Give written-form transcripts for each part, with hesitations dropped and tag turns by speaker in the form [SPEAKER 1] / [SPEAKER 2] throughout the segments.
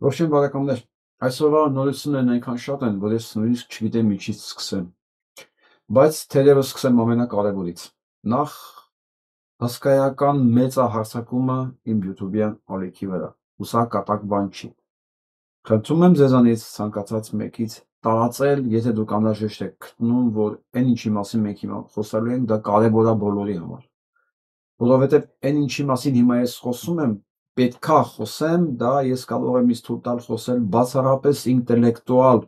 [SPEAKER 1] Ողջույն բարեկամներ, այսօրվա նորություններն այնքան շատ են, որ ես նույնիսկ չգիտեմ ինչից սկսեմ, բայց թերևս սկսեմ ամենակարևորից։ Նախ հսկայական մեծ է հարձակումը իմ YouTube-յան ալիքի վրա, ու սա կատակ բան չի։ Խնդրում եմ ձեզանից ցանկացած մեկից տարածել, եթե դուք անհրաժեշտ եք գտնում, որ այն ինչի մասին մենք հիմա խոսելու ենք, դա կարևոր է բոլորի համար։ Որովհետև այն ինչի մասին հիմա ես խոսում եմ, պետքա խոսեմ, դա ես կարող եմ ինձ թույլ տալ խոսել բացառապես ինտելեկտուալ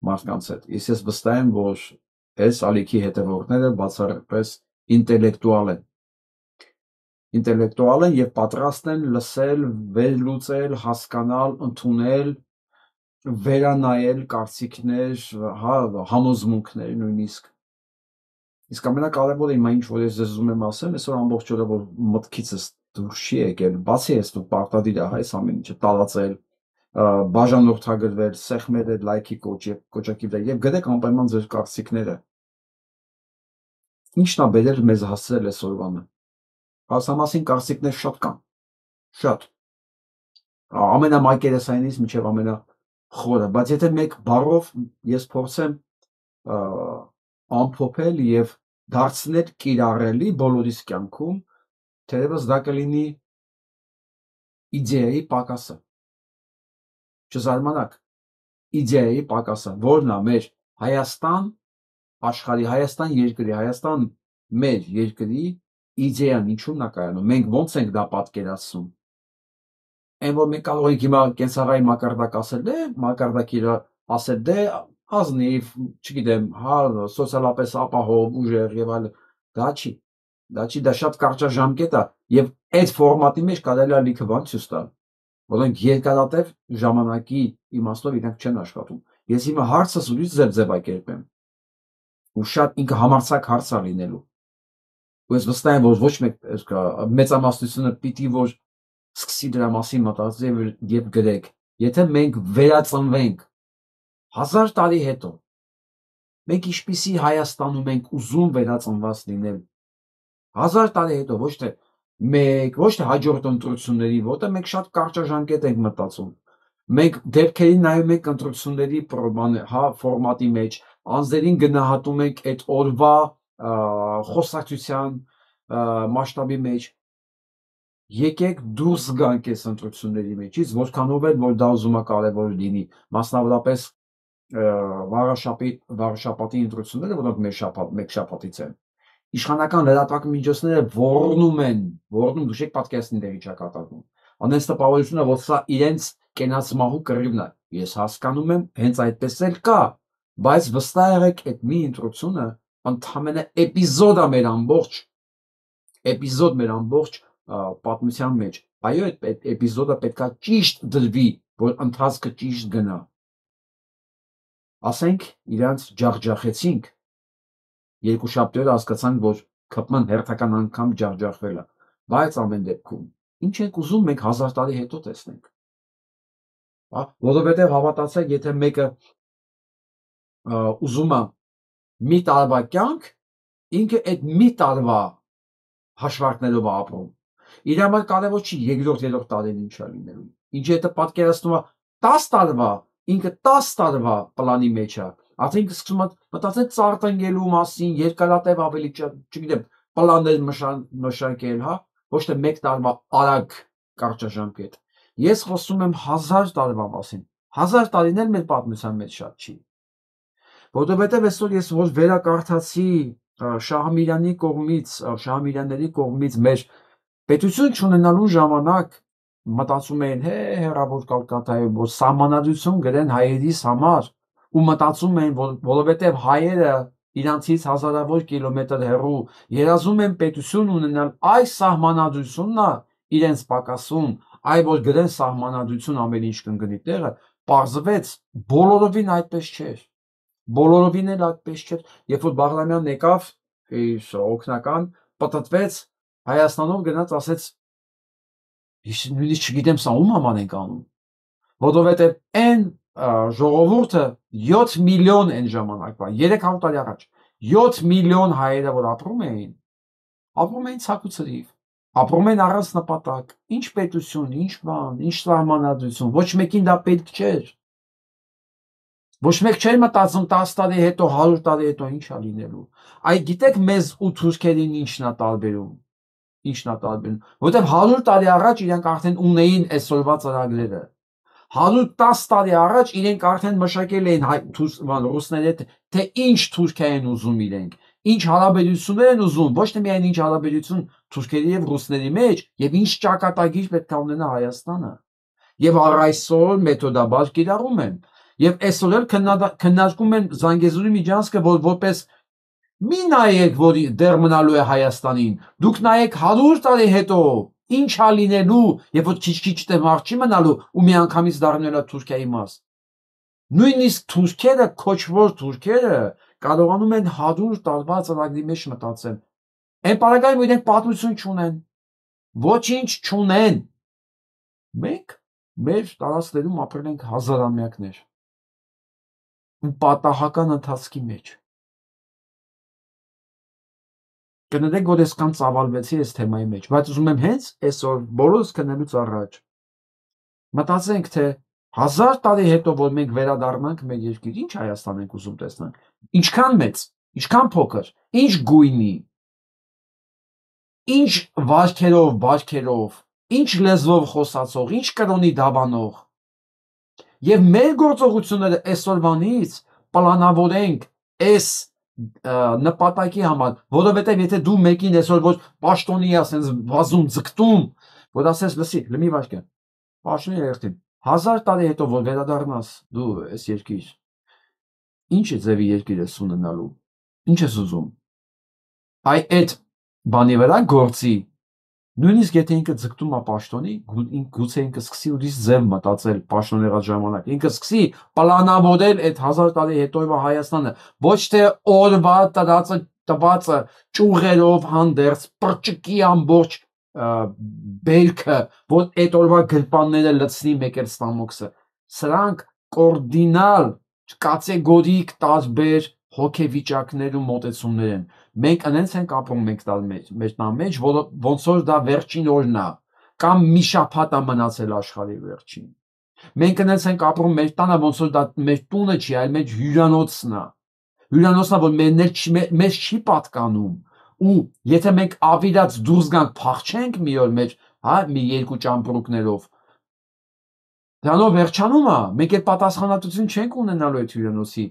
[SPEAKER 1] մարդկանց հետ։ Ես վստահ եմ, որ այս ալիքի հետևորդները բացառապես ինտելեկտուալ են։ Ինտելեկտուալ են եւ պատրաստ են լսել, վերլուծել, հասկանալ, ընդունել, վերանայել կարծիքներ, համոզմունքներ նույնիսկ։ Իսկ ամենակարևորը հիմա ինչ որ ես ձեզ ուզում եմ ասեմ, այսօր ամբողջ օրը որ մտքիցս դուրս չի եկել, բացի այս դու պարտադիր է այս ամեն ինչը տարածել, բաժանորդագրվել, սեղմել լայքի կոճակի վրա եւ գրեք անպայման ձեր կարծիքները։ Ինչն է բերել մեզ հասցրել այսօրվանը։ Հասամասին կարծիքներ շատ կան։ Շատ։ Ամենամակերեսայինից մինչև ամենախորը, բայց եթե մեկ բառով ես փորձեմ ամփոփել եւ դարձնել կիրառելի բոլորիս կյանքում, թերևս դա կլինի իդեայի պակասը։ Չզարմանաք, իդեայի պակասը, որն է մեր Հայաստան աշխարհի, Հայաստան երկրի, Հայաստան մեր երկրի իդեան ինչու՞մն է կայանում, մենք ո՞նց ենք դա պատկերացնում։ Այն որ մենք կարող ենք հիմա կենցաղային մակարդակ ասել, մակարդակի ասել, ազնիվ, չգիտեմ, սոցիալապես ապահով, ուժեղ եւ այլն, դա չի, դա շատ կարճաժամկետ է եւ այդ ֆորմատի մեջ կարելի է լիքը բան ցույց տալ, որոնք երկարատև ժամանակի իմաստով իրենք չեն աշխատում։ Ես հիմա հարցս ուրիշ ձևակերպեմ, ու շատ ինքը համարձակ հարց է լինելու։ Ու ես վստահ եմ, որ ոչ մեկ մեծամասնությունը պիտի որ սկսի դրա մասին մտածել եւ գրեք։ Եթե մենք վերածնվենք 1000 տարի հետո, մենք ինչպիսի Հայաստանում ենք ուզում վերածնված լինել 1000 տարի հետո, ոչ թե հաջորդ ընտրությունների, որտեղ մենք շատ կարճաժամկետ ենք մտածում։ Մենք դեպքերին նայում ենք ընտրությունների ֆորմատի մեջ, անձերին գնահատում ենք այդ օրվա խոսակցության մասշտաբի մեջ։ Եկեք դուրս գանք այս ընտրությունների մեջից, որքանով էլ որ դա ուզում է կարևոր լինի, մասնավորապես վառաշապատի ընտրությունները, որոնք մեկ շաբաթից են։ Իշխանական լրատվական միջոցները ողորմում, դու չեք պատկերացնի դեռ ինչա կատարվում։ Անենց տպավորությունը, որ սա իրենց կենաց մահու կռիվն է։ Ես հասկանում եմ, հենց այդպես էլ կա, բայց վստահ եղեք, այդ մի ընտրությունը ընդհանրապես էպիզոդ է մեր ամբողջ պատմության մեջ։ Այո, այդ էպիզոդը պետքա ճիշտ դրվի, որ ընթացքը ճիշտ գնա։ Ասենք իրանց ջախջախեցինք, երկու շաբթի օրը հասկացանք, որ ԿՊՄ-ն հերթական անգամ ջախջախվել է, բայց ամեն դեպքում ինչ ենք ուզում մենք 1000 տարի հետո տեսնենք։ Որովհետև հավատացեք, եթե մեկը ուզում է մի տարվա կյանք, ինքը այդ մի տարվա հաշվարկներով է ապրում։ Իր համար կարևոր չի երկրորդ, երրորդ տարին ինչա լինելու։ Ինչի հետը պատկերացնում է 10 տարվա, ինքը 10 տարվա պլանի մեջ է։ Արդեն ինքը սկսում է մտածել ծարտնգելու մասին, երկարատև ավելի, չգիտեմ, պլաններ մշակել, ոչ թե մեկ տարվա արագ կարճաժամկետ։ Ես խոսում եմ 1000 տարվա մասին։ 1000 տարին էլ մեր պատմության մեջ շատ չի։ Որովհետև այսօր ես որ վերակարդացի Շահամիրյանների կողմից մեր պետություն չունենալու ժամանակ մտածում էին հեռավոր Կալկատայում, որ սահմանադրություն գրեն հայերիս համար ու մտածում էին, որովհետև հայերը իրանցից հազարավոր կիլոմետր հեռու երազում են պետություն ունենալ, այս սահմանադրությունն է իրենց պակասում, այ որ գրեն սահմանադրություն ամեն ինչ կընկնի տեղը, պարզվեց բոլորովին այդպես չէր։ Բոլորովին էլ այդպես չէր, երբ որ Բաղրամյանն եկավ, իր օգնական, պտտվեց Հայաստանով գնաց ասեց, ես նույնիսկ չգիտեմ սա ում համար ենք անում, որովհետև այն ժողովուրդը 7 միլիոն այն ժամանակվա 300 տարի առաջ 7 միլիոն հայերը որ ապրում էին ցաք ու ցրիվ, Ապրում են առանց նպատակ, ինչ պետություն, ինչ բան, ինչ սահմանադրություն, ոչ մեկին դա պետք չէր։ Ոչ մեկ չէր մտածում 10 տարի հետո, 100 տարի հետո ինչ է լինելու։ Այդ գիտեք մեզ ու թուրքերին ինչն է տարբերում։ Ինչն է տարբերում, որովհետև 100 տարի առաջ իրենք արդեն ունեին այսօրվա ծրագրերը։ 110 տարի առաջ իրենք արդեն մշակել էին ռուսների հետ, թե ինչ Թուրքիա են ուզում իրենք, ինչ հարաբերություններ են ուզում, ոչ թե միայն ինչ հարաբերություն թուրքերի եւ ռուսների մեջ, եւ ինչ ճակատագիր պետք է ունենա Հայաստանը։ Եվ առ այսօր մեթոդաբար կիրառում են։ Եվ այսօր էլ քննարկում են Զանգեզուրի միջանցքը, որ որպես մի նայեք, որ դեռ մնալու է Հայաստանին, դուք նայեք 100 տարի հետո ինչ է լինելու, երբ որ քիչ-քիչ դե մարդ չի մնալու ու միանգամից դառնալու Թուրքիայի մաս։ Նույնիսկ թուրքերը, քոչվոր թուրքերը կարողանում են 100 տարվա ծրագրի մեջ մտածել։ Այն պարագայում իրենք պատմություն չունեն, ոչինչ չունեն։ Մենք մեր տարածքներում ապրել ենք հազարամյակներ ու պատահական ընթացքի մեջ։ Կներեք, որ այսքան ծավալվեցի այս թեմայի մեջ, բայց ուզում եմ հենց այսօր բոլորս քննելուց առաջ մտածենք, թե 1000 տարի հետո, որ մենք վերադառնանք մեր երկիր, ինչ Հայաստան ենք ուզում տեսնանք, ինչքան մեծ, ինչքան փոքր, ինչ գույնի, ինչ վարքերով, բարքերով, ինչ լեզվով խոսացող, ինչ կրոնի դավանող։ Եվ մեր գործողությունները այսօրվանից պլանավորենք այս նպատակի համար, որովհետև եթե դու մեկին այսօր ոչ պաշտոնի ասես վազում ձգտում, որ ասես լսի, լմի վարկը, պաշտոնի երեխտին, 1000 տարի հետո որ վերադառնաս դու այս երկիր, ինչ է ձևի երկիր ես ունենալու, ինչ ես ուզում, այդ բանի վրա գործի, նույնիսկ եթե ինքը ձգտում է պաշտոնի, գուցե ինքը սկսի ուրիշ ձև մտածել պաշտոն եղած ժամանակ, ինքը սկսի պլանավորել այդ 1000 տարի հետոյվա Հայաստանը, ոչ թե օրվա տվածը ճյուղերով հանդերձ, պրճկի ամբողջ բերքը, որ այդ օրվա գրպանները լցնի մեկ էլ ստամոքսը, սրանք կորդինալ, կատեգորիկ տարբեր հոգեվիճակներ ու մոտեցումներ են։ Մենք այնց ենք ապրում մեր տան մեջ, ոնց որ դա վերջին օրն է, կամ մի շաբաթ է մնացել աշխարհի վերջին։ Մենք այնց ենք ապրում մեր տանը, ոնց որ դա մեր տունը չի, այլ մեր հյուրանոցն է։ Հյուրանոցն է, որ մեզ չի պատկանում։ Ու եթե մենք ավիրած դուրս գանք փախչենք մի օր մեր, մի երկու ճամպրուկներով, դրանով վերջանում է, մենք այդ պատասխանատվություն չենք ունենալու այդ հյուրանոցի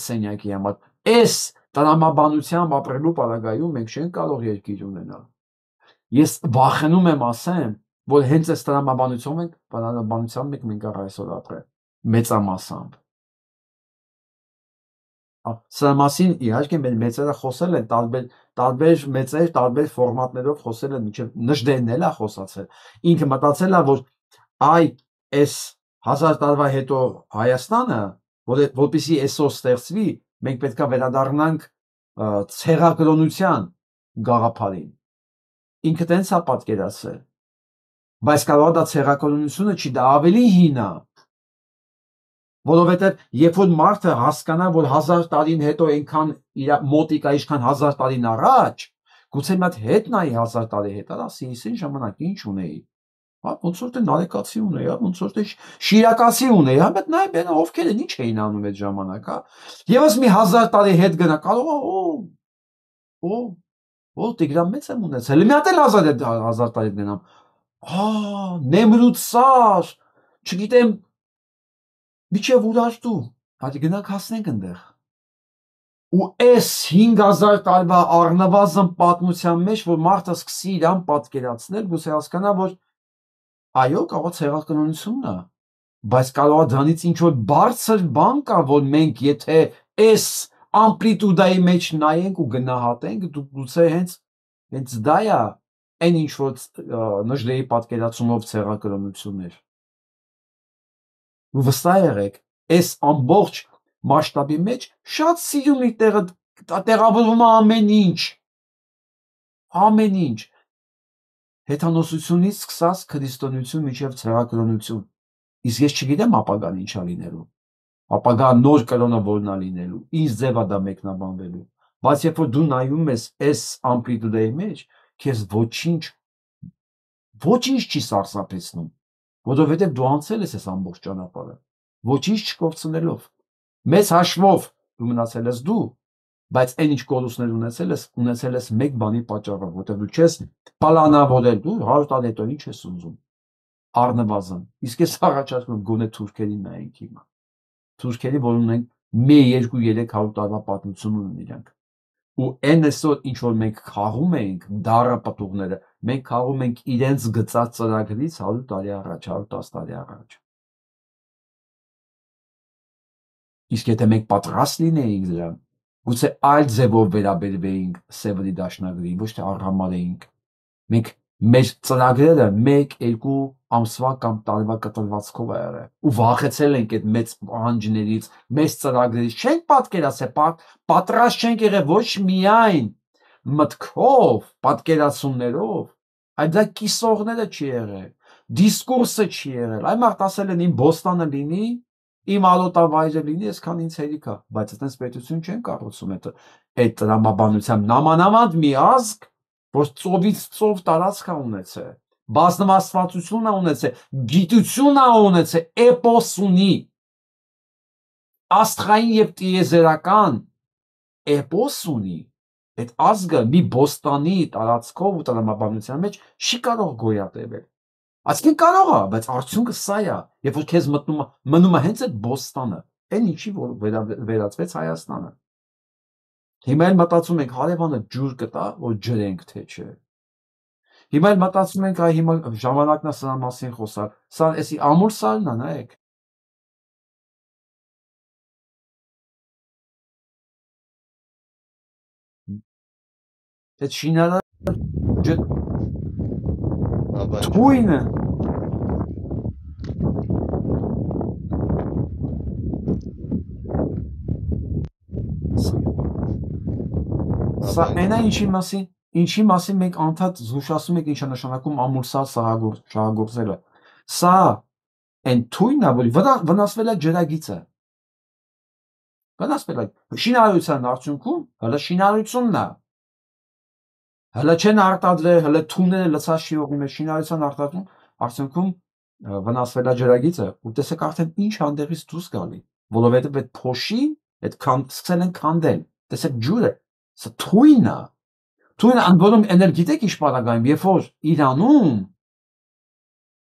[SPEAKER 1] սենյակի համար։ Այս տրամաբանությամբ ապրելու պարագայում մենք չենք կարող երկիր ունենալ։ Ես վախենում եմ ասեմ, որ հենց այս տրամաբանությամբ մենք այսօր ապրել մեծամասամբ։ Սրա մասին իհարկե մեր մեծերը խոսել են, տարբեր մեծեր, տարբեր ֆորմատներով խոսել են, մինչև Նժդեհն էլ է խոսացել։ Ինքը մտածել է, որ այս 1000 տարվա հետո Հայաստանը, որպեսզի այսօր ստեղծվի, մենք պետք է վերադառնանք ցեղակրոնության գաղափարին։ Ինքը տենց է պատկերացրել։ Բայց կարող է դա ցեղակրոնությունը չի, դա ավելի հին է։ Որովհետև երբ որ մարդը հասկանա, որ 1000 տարին հետո այնքան իր մոտիկ է, ինչքան 1000 տարին առաջ, գուցե մի հատ հետ նայի 1000 տարի հետ, ասի, ինչ ժամանակ ինչ ունեի։ Ոնց որ թե նարեկացի ունեի, ոնց որ թե շիրակացի ունեի, բայց նայ բեն ովքեր են ինչ էին անում այդ ժամանակ, Եվս մի 1000 տարի հետ գնա, կարող է Տիգրան մեծ եմ ունեցել, մի հատ էլ 1000 տարի գնամ։ Նեմրուդ Սար, չգիտեմ, միջև Ուրարտու, գնանք հասնենք այնտեղ։ Ու այս 5000 տարվա առնվազն պատմության մեջ, որ մարդը սկսի իրան պատկերացնել, գուցե հասկանա, որ այո, կարող է ցեղակրոնությունն է, բայց կարող է դրանից ինչ որ բարձր բան կա, որ մենք եթե այս ամպլիտուդայի մեջ նայենք ու գնահատենք, գուցե հենց դա է այն ինչ որ Նժդեհի պատկերացումով ցեղակրոնությունն էր։ Ու վստահ եղեք, այս ամբողջ մասշտաբի մեջ շատ սիրուն իր տեղը տեղավորվում է ամեն ինչ, հեթանոսությունից սկսած քրիստոնեություն մինչև ցեղակրոնություն։ Իսկ ես չգիտեմ ապագան ինչա լինելու, ապագա նոր կրոնը որն է լինելու, ինչ ձև է դա մեկնաբանվելու, բայց երբ որ դու նայում ես այս ամպլիտուդայի մեջ, քեզ ոչինչ Ոչինչ չի սարսափեցնում, որովհետև դու անցել ես այս ամբողջ ճանապարհը, ոչինչ չկորցնելով։ Մեծ հաշվով դու մնացել ես դու, բայց այն ինչ կորուստներ ունեցել ես մեկ բանի պատճառով, որտեղ դու չես պլանավորել, դու 100 տարի հետո ինչ ես ուզում առնվազն։ Իսկ ես առաջարկում եմ գոնե թուրքերին նայենք հիմա։ Թուրքերի, որ ունեն 200-300 տարվա պատմություն ունեն իրենք։ Ու այն այսօր ինչ որ մենք խաղում էինք դառը պտուղները, մենք խաղում ենք իրենց գծած ծրագրից 100 տարի առաջ, 110 տարի առաջ։ Իսկ եթե մենք պատրաստ լինեինք դրան, գուցե այլ ձևով վերաբերվեինք Սևերի դաշնագրին, ոչ թե արհամարհեինք։ Մենք մեր ծրագրերը 1-2 ամսվա կամ տարվա կտրվածքով ա եղել ու վախեցել ենք այդ մեծ պահանջներից, մեծ ծրագրերից, չենք պատկերացել, պատրաստ չենք եղել ոչ միայն մտքով, պատկերացումներով, այլ դա կիսողները չի եղել, դիսկուրսը չի եղել։ Այ մարդ ասել են իմ Բոստանը լինի, իմ ալոտավայրը լինի, այսքան ինձ հերիք ա, բայց այդպես պետություն չեն կառուցում այդ տրամաբանությամբ նամանավանդ մի ազգ, որ ծովից ծով տարածք ա ունեցել, բազմաստվածություն ա ունեցել, գիտություն ա ունեցել, էպոս ունի, աստղային եւ տիեզերական էպոս ունի, այդ ազգը մի Բոստանի տարածքով ու տրամաբանության մեջ չի կարող գոյատևել։ Այսինքն կարող է, բայց արդյունքը սա է, երբ որ քեզ մնում է հենց այդ Բոստանը, այն ինչի որ վերածվեց Հայաստանը։ Հիմա էլ մտածում ենք հարևանը ջուր կտա, որ ջրենք թե չէ։ Հիմա էլ մտածում ենք, այ հիմա ժամանակն է սրա մասին խոսալ։ Սա էսի ամուր սարն է, նայեք։ Այդ շինարարը թույնը սա այնա ինչի մասին մենք անդադ զգուշացնում ենք ինչա նշանակում ամուրսալ շահագործելը։ Սա այն թույնն է, որ վնասվել է ջրագիծը։ Վնասվել է շինարարության արդյունքում, հələ շինարարությունն է։ Հələ չեն արտադրել, հələ թունելը լցած չի ողնում, շինարարության արդյունքում վնասվել է ջրագիծը, ու տեսեք արդեն ինչ հանդերից դուրս գալի, որովհետև այդ փոշին, այդ սկսել են քանդել։ Տեսեք ջուրը, սա թույն է։ Թույնը ընդ որում էներգետիկ ինչ պարագայում, երբ որ Իրանում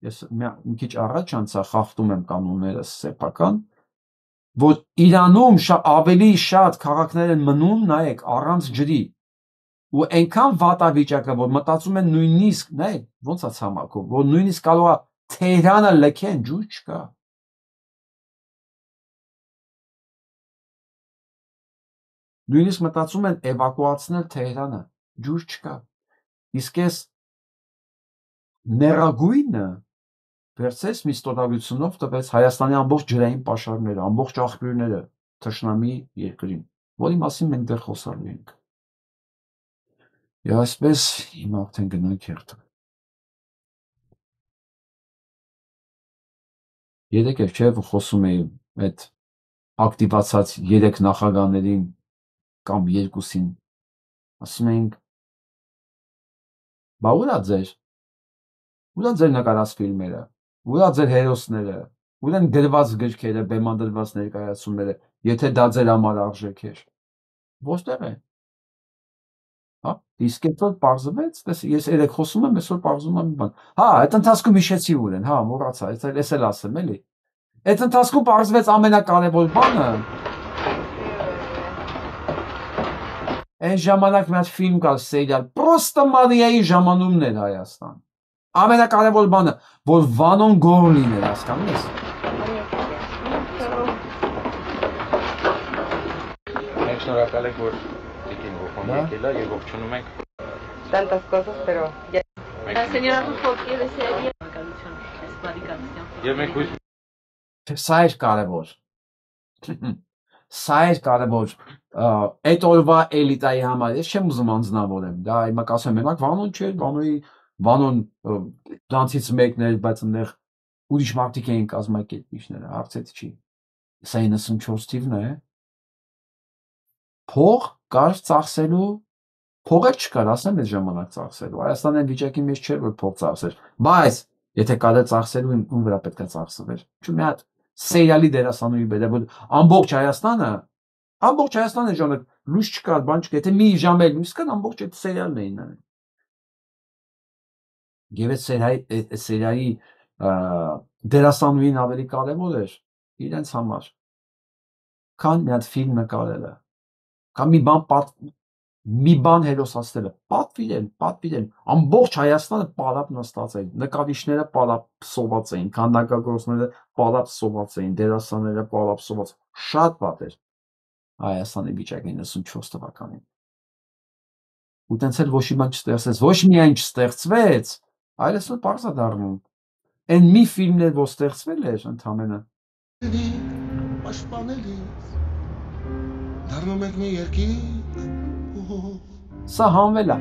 [SPEAKER 1] ես մի քիչ առաջ անցա, խախտում եմ կանոնները սեփական, որ Իրանում ավելի շատ քաղաքներ են մնում, նայեք, առանց ջրի։ Ու այնքան վատավիճակը, որ մտածում են նույնիսկ, նայեք, ոնց է ցամաքում, որ նույնիսկ կարող է Թեհրանը լքեն, ջուր չկա։ Նույնիսկ մտածում են էվակուացնել Թեհրանը, ջուր չկա։ Իսկ ես նեռագույնը վերցրեց մի ստորագրությունով տվեց Հայաստանի ամբողջ ջրային պաշարները, ամբողջ աղբյուրները թշնամի երկրին, որի մասին մենք դեռ խոսալու ենք։ Եվ այսպես հիմա արդեն գնանք հերթը։ Երեք էր չէ, որ խոսում էի այդ ակտիվացած 3 նախագահներին կամ 2-ին, ասում էինք, բա ուր է ձեր նկարած ֆիլմերը, ուր է ձեր հերոսները, ուր են գրված գրքերը, բեմադրված ներկայացումները, եթե դա ձեր համար արժեք էր, որտեղ են։ Հա, իսկ այսօր պարզվեց, ես երեք խոսում եմ, այսօր պարզվում եմ մի բան։ Հա, այդ ընթացքում հիշեցի ուր են, հա, մոռացա, ես էլ ասեմ էլի։ Այդ ընթացքում պարզվեց ամենակարևոր բանը։ Այն ժամանակ մի հատ ֆիլմ կար, սերիալ, Պրոստը Մարիայի ժամանումն էր Հայաստան։ Ամենակարևոր բանը, որ Վանոն Գորլին էր, հասկանում ես։
[SPEAKER 2] Մենք շնորհակալ ենք, որ Տիկին Ռուխան եկել է եւ ողջունում ենք։
[SPEAKER 3] Tantas cosas, pero ya.
[SPEAKER 4] La señora Rufo quiere ser
[SPEAKER 2] Եվ մենք հույս
[SPEAKER 1] Սա էր կարևոր։ Սա էր կարևոր այդ օրվա էլիտայի համար, ես չեմ ուզում անձնավորեմ, դա հիմա կասեմ, մենակ Վանոն չէր, Վանոն դրանցից մեկն էր, բայց այնտեղ ուրիշ մարդիկ էին կազմակերպիչները, հարցեց չի։ Սա 94 թիվն է։ Փող կար ծախսելու Փողեր չկար, ասեմ այդ ժամանակ ծախսելու։ Հայաստանի վիճակի մեջ չէր որ փող ծախսեր, բայց եթե կարել ծախսելու ում վրա պետք է ծախսվեր։ Չէ՞ մի հատ սերիալի դերասանուի բերել, որ ամբողջ Հայաստանը ժամանակ լույս չկար, բան չկար, եթե մի ժամ էլ լույս կար, ամբողջ այդ սերիալն էին նայում։ Եվ այդ սերիալի դերասանուին ավելի կարևոր էր իրենց համար, քան մի հատ ֆիլմ նկարելը, կամ մի բան հերոսացնելը, պատվիրել, ամբողջ Հայաստանը պարապ նստած էին, նկարիչները պարապ սոված էին, քանդակագործները պարապ սոված էին, դերասանները պարապ սոված, շատ վատ էր Հայաստանի վիճակը 94 թվականին։ Ու տենց էլ ոչ մի բան չստեղծվեց, ոչ միայն չստեղծվեց, այլ այսօր պարզ է դառնում։ Այն մի ֆիլմն էր, որ ստեղծվել էր ընդամենը։
[SPEAKER 5] Պաշտպանելիս դառնում եք մի երկիր։
[SPEAKER 1] Սա հանվել է։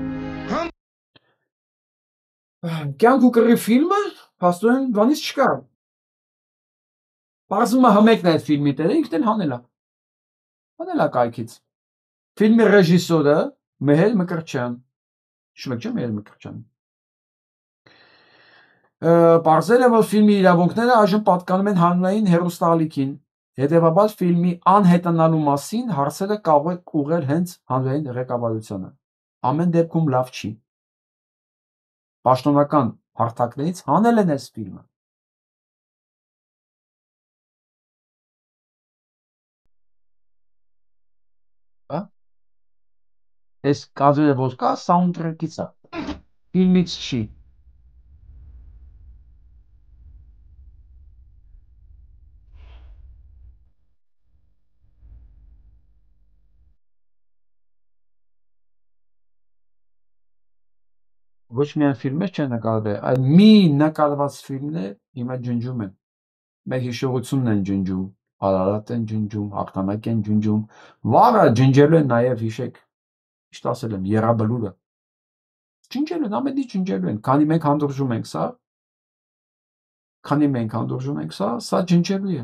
[SPEAKER 1] Կյանք ու կռի ֆիլմը փաստորեն բանից չկա։ Պարզվում է հմեկն է այդ ֆիլմի տերը, ինքն էլ հանել է կայքից։ Ֆիլմի ռեժիսորը Մեհեր Մկրտչյան։ Հիշում եք չէ՞ Մեհեր Մկրտչյան։ Պարզել է, որ ֆիլմի իրավունքները այժմ պատկանում են հանրային հեռուստաալիքին։ Հետևաբար ֆիլմի անհետանալու մասին հարցերը կարող եք ուղղել հենց հանրային ղեկավարությանը։ Ամեն դեպքում լավ չի։ Պաշտոնական հարթակներից հանել են այս ֆիլմը։ Այս կադրը որ կա, սաունդթրեքից է։ Ֆիլմից չի։ Ոչ միայն ֆիլմեր չեն նկարվել, այլ մի նկարված ֆիլմներ հիմա ջնջում են։ Մեր հիշողությունն են ջնջում, Արարատ են ջնջում, Հաղթանակ են ջնջում, վաղը ջնջելու են նաև հիշեք, ճիշտ ասել եմ, Եռաբլուրը։ Ջնջելու են, ամեն ինչ ջնջելու են, քանի մենք հանդուրժում ենք սա ջնջելու է։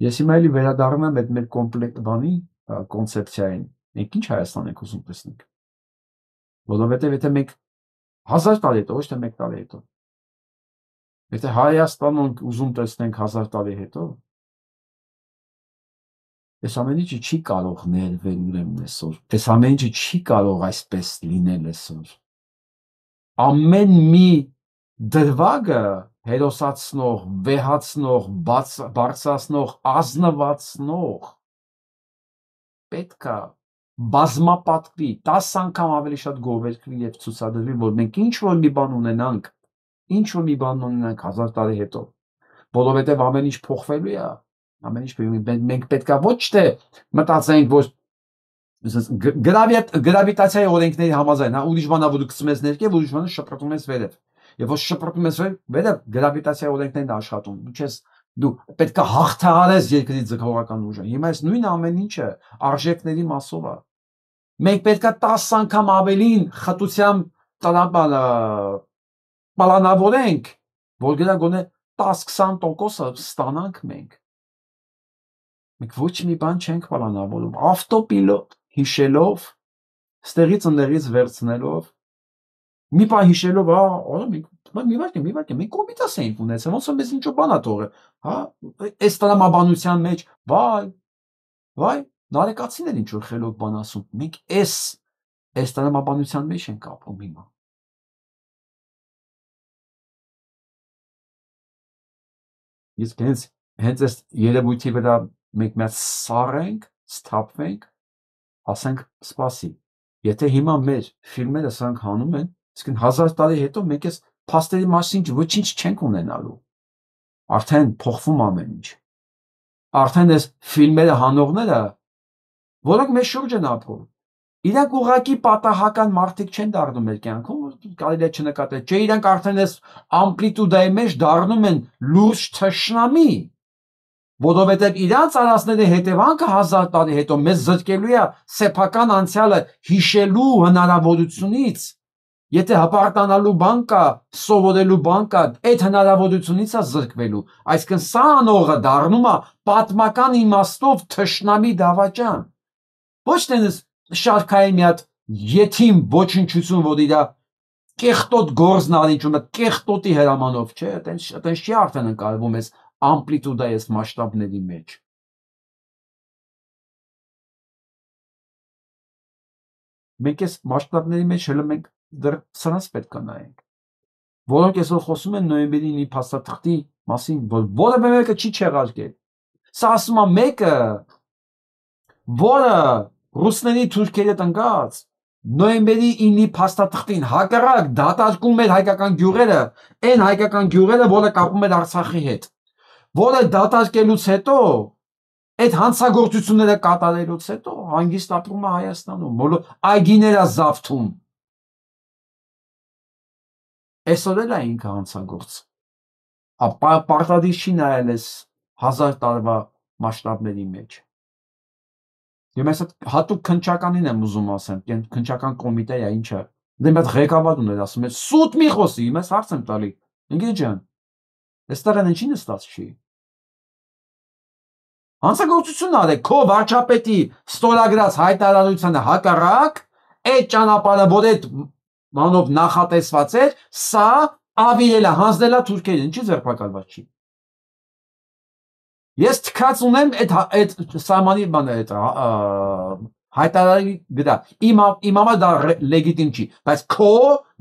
[SPEAKER 1] Ես հիմա էլի վերադառնում եմ այդ մեր կոմպլեկտ բանի կոնցեպցիային, մենք ինչ Հայաստան ենք ուզում տեսնենք, որովհետև եթե մենք 1000 տարի հետո, ոչ թե 1 տարի հետո, եթե Հայաստան ուզում տեսնենք 1000 տարի հետո, այս ամեն ինչը չի կարող ներվել ուրեմն այսօր, այս ամեն ինչը չի կարող այսպես լինել այսօր, ամեն մի դրվագը հերոսացնող, վեհացնող, բարձրացնող, ազնվացնող պետք է բազմապատկվի, 10 անգամ ավելի շատ գովերքվի եւ ցուցադրվի, որ մենք ինչ որ մի բան ունենանք 1000 տարի հետո, որովհետեւ ամեն ինչ փոխվելու է, ամեն ինչ մենք պետքա ոչ թե մտածենք, որ գրավիտացիայի օրենքների համաձայն, ուրիշ բանա որ դու գցում ես ներքև, ուրիշ բանը շպրտում ես վերև։ Եվ որ շպրտում ես վերև, գրավիտացիայի օրենքներն են աշխատում։ Դու պետք է հաղթահարես երկրի ձգողական ուժը։ Հիմա այս նույն ամեն ինչը արժեքների մասով է։ Մենք պետք է 10 անգամ ավելին խտությամբ պլանավորենք, որ գոնե 10-20% ստանանք մենք։ Մենք ոչ մի բան չենք պլանավորում, ավտոպիլոտ հիշելով, ստեղից ընդեղից վերցնելով, մի բան հիշելով, մի վարք, մենք կոմիտաս էինք ունեցել, ոնց որ մեզ ինչ-որ բան ա թողել, այս տրամաբանության մեջ, վայ, նարեկացին են ինչ-որ խելոք բան ասում, մենք այս տրամաբանության մեջ ենք ապրում հիմա։ Իսկ հենց այս երևույթի վրա մենք մի հատ սառենք, սթափվենք, ասենք սպասի, եթե հիմա մեր ֆիլմերը սրանք հանում են, իսկ 1000 տարի հետո մենք այս փաստերի մասին ոչինչ չենք ունենալու։ Արդեն փոխվում ամեն ինչ։ Արդեն այս ֆիլմերը հանողները, որոնք մեր շուրջ են ապրում, իրանք ուղղակի պատահական մարդիկ չեն դառնում մեր կյանքում, կարելի է չնկատել, չէ, իրանք արդեն այս ամպլիտուդայի մեջ դառնում են լուրջ թշնամի, որովհետև իրանց արածների հետևանքը 1000 տարի հետո մեզ զրկելու է սեփական անցյալը հիշելու հնարավորությունից, Եթե հպարտանալու բան կա, սովորելու բան կա, այդ հնարավորությունից է զրկվելու։ Այսինքն սա անողը դառնում է պատմական իմաստով թշնամի դավաճան։ Ոչ թե շարքային մի հատ եթիմ ոչնչություն, որ իրա կեղտոտ գործն անիջում է, կեղտոտի հրամանով, չէ, այտենց չի արդեն ընկալվում այս ամպլիտուդա այս մասշտաբների մեջ։ Մենք այս մասշտաբների մեջ հələ մենք դեռ սրանց պետք է նայենք, որոնք այսօր խոսում են նոյեմբերի 9-ի փաստաթղթի մասին, որ որևէ մեկը չի չեղարկել։ Սա ասում է մեկը, որը ռուսների թուրքերի հետ ընկած նոյեմբերի 9-ի փաստաթղթին հակառակ դատարկում էր հայկական գյուղերը, այն հայկական գյուղերը, որը կապում էր Արցախի հետ, որը դատարկելուց հետո այդ հանցագործությունները կատարելուց հետո հանգիստ ապրում է Հայաստանում, բոլոր այգիները զավթում։ Այսօր էլ է ինքը հանցագործ։ Պարտադիր չի նայել այս 1000 տարվա մասշտաբների մեջ։ Եմ այս հատուկ քննչականին եմ ուզում ասեմ, քննչական կոմիտեի է ինչը։ Դե մի հատ ղեկավար ուներ, ասում էր սուտ մի խոսի, ես հարց եմ տալի։ Ինգլի ջան, այստեղ են ինչի նստած չի։ Հանցագործություն արեք քո վարչապետի ստորագրած հայտարարությանը հակառակ, այդ ճանապարհը, որ այդ մանով նախատեսված էր, սա ավիրելա, հանձնելա թուրքերին, ինչի ձերբակալված չի։ Ես թքած ունեմ այդ սահմանի բանը, այդ հայտարարի վրա, իմ համար դա լեգիտիմ չի, բայց քո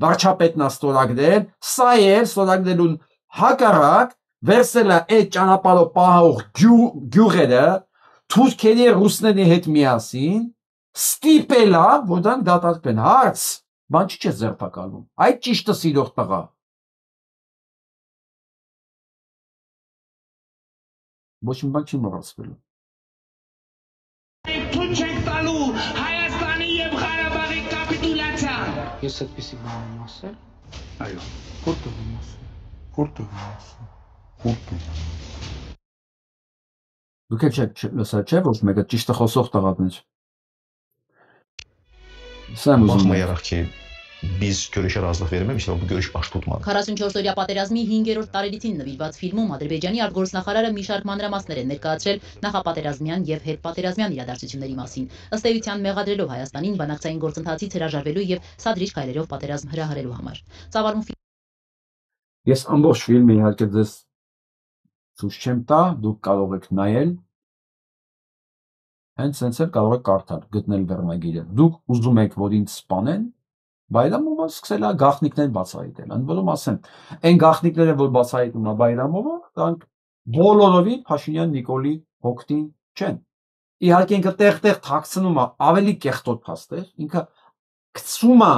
[SPEAKER 1] վարչապետն է ստորագրել, սա էլ ստորագրելուն հակառակ վերցել է այդ ճանապարհով պահող գյուղերը թուրքերի ռուսների հետ միասին, ստիպել է, որ դրանք դատարկվեն։ Հարց, բան չի չես ձերբակալվում, այդ ճիշտը սիրող տղա։ Ոչ մի բան չի մոռացվելու։
[SPEAKER 6] Թույլ չենք տալու Հայաստանի եւ Ղարաբաղի կապիտուլյացիան։ Ես այդպեսի բան եմ ասել։ Այո։ Որտե՞ղ եմ ասել։ Որտե՞ղ եմ ասել։ Որտե՞ղ։
[SPEAKER 1] Դուք եք լսել չէ, ոչ մեկը ճիշտը խոսող տղաներ։ Սա եմ ուզում
[SPEAKER 7] երախքի Biz görüşe razılıq verməmişlər, bu görüş baş tutmadı.
[SPEAKER 8] 44-օրյա պատերազմի 5-րդ տարելիցին նվիրված ֆիլմում Ադրբեջանի արտգործնախարարը մի շարք մանրամասներ են ներկայացրել նախապատերազմյան եւ հետպատերազմյան իրադարձությունների մասին, ըստ էության մեղադրելով Հայաստանին բանակցային գործընթացից հրաժարվելու եւ սադրիչ քայլերով պատերազմ հրահրելու համար։ Ծավալուն
[SPEAKER 1] Ես ամբողջ ֆիլմը իհարկե ձեզ ցույց չեմ տա, դուք կարող եք նայել, հենց սենց էլ կարող եք կարդալ, գտնել վերնագիրը։ Դուք ուզում եք, որ ինձ սպանեն, Բայրամովը սկսել է գաղտնիքներ բացահայտել, ընդ որում ասեմ, այն գաղտնիքները, որ բացահայտում է Բայրամովը, դրանք բոլորովին Փաշինյան Նիկոլի հոգտին չեն։ Իհարկե ինքը տեղ-տեղ թաքցնում է ավելի կեղտոտ փաստեր, ինքը գցում է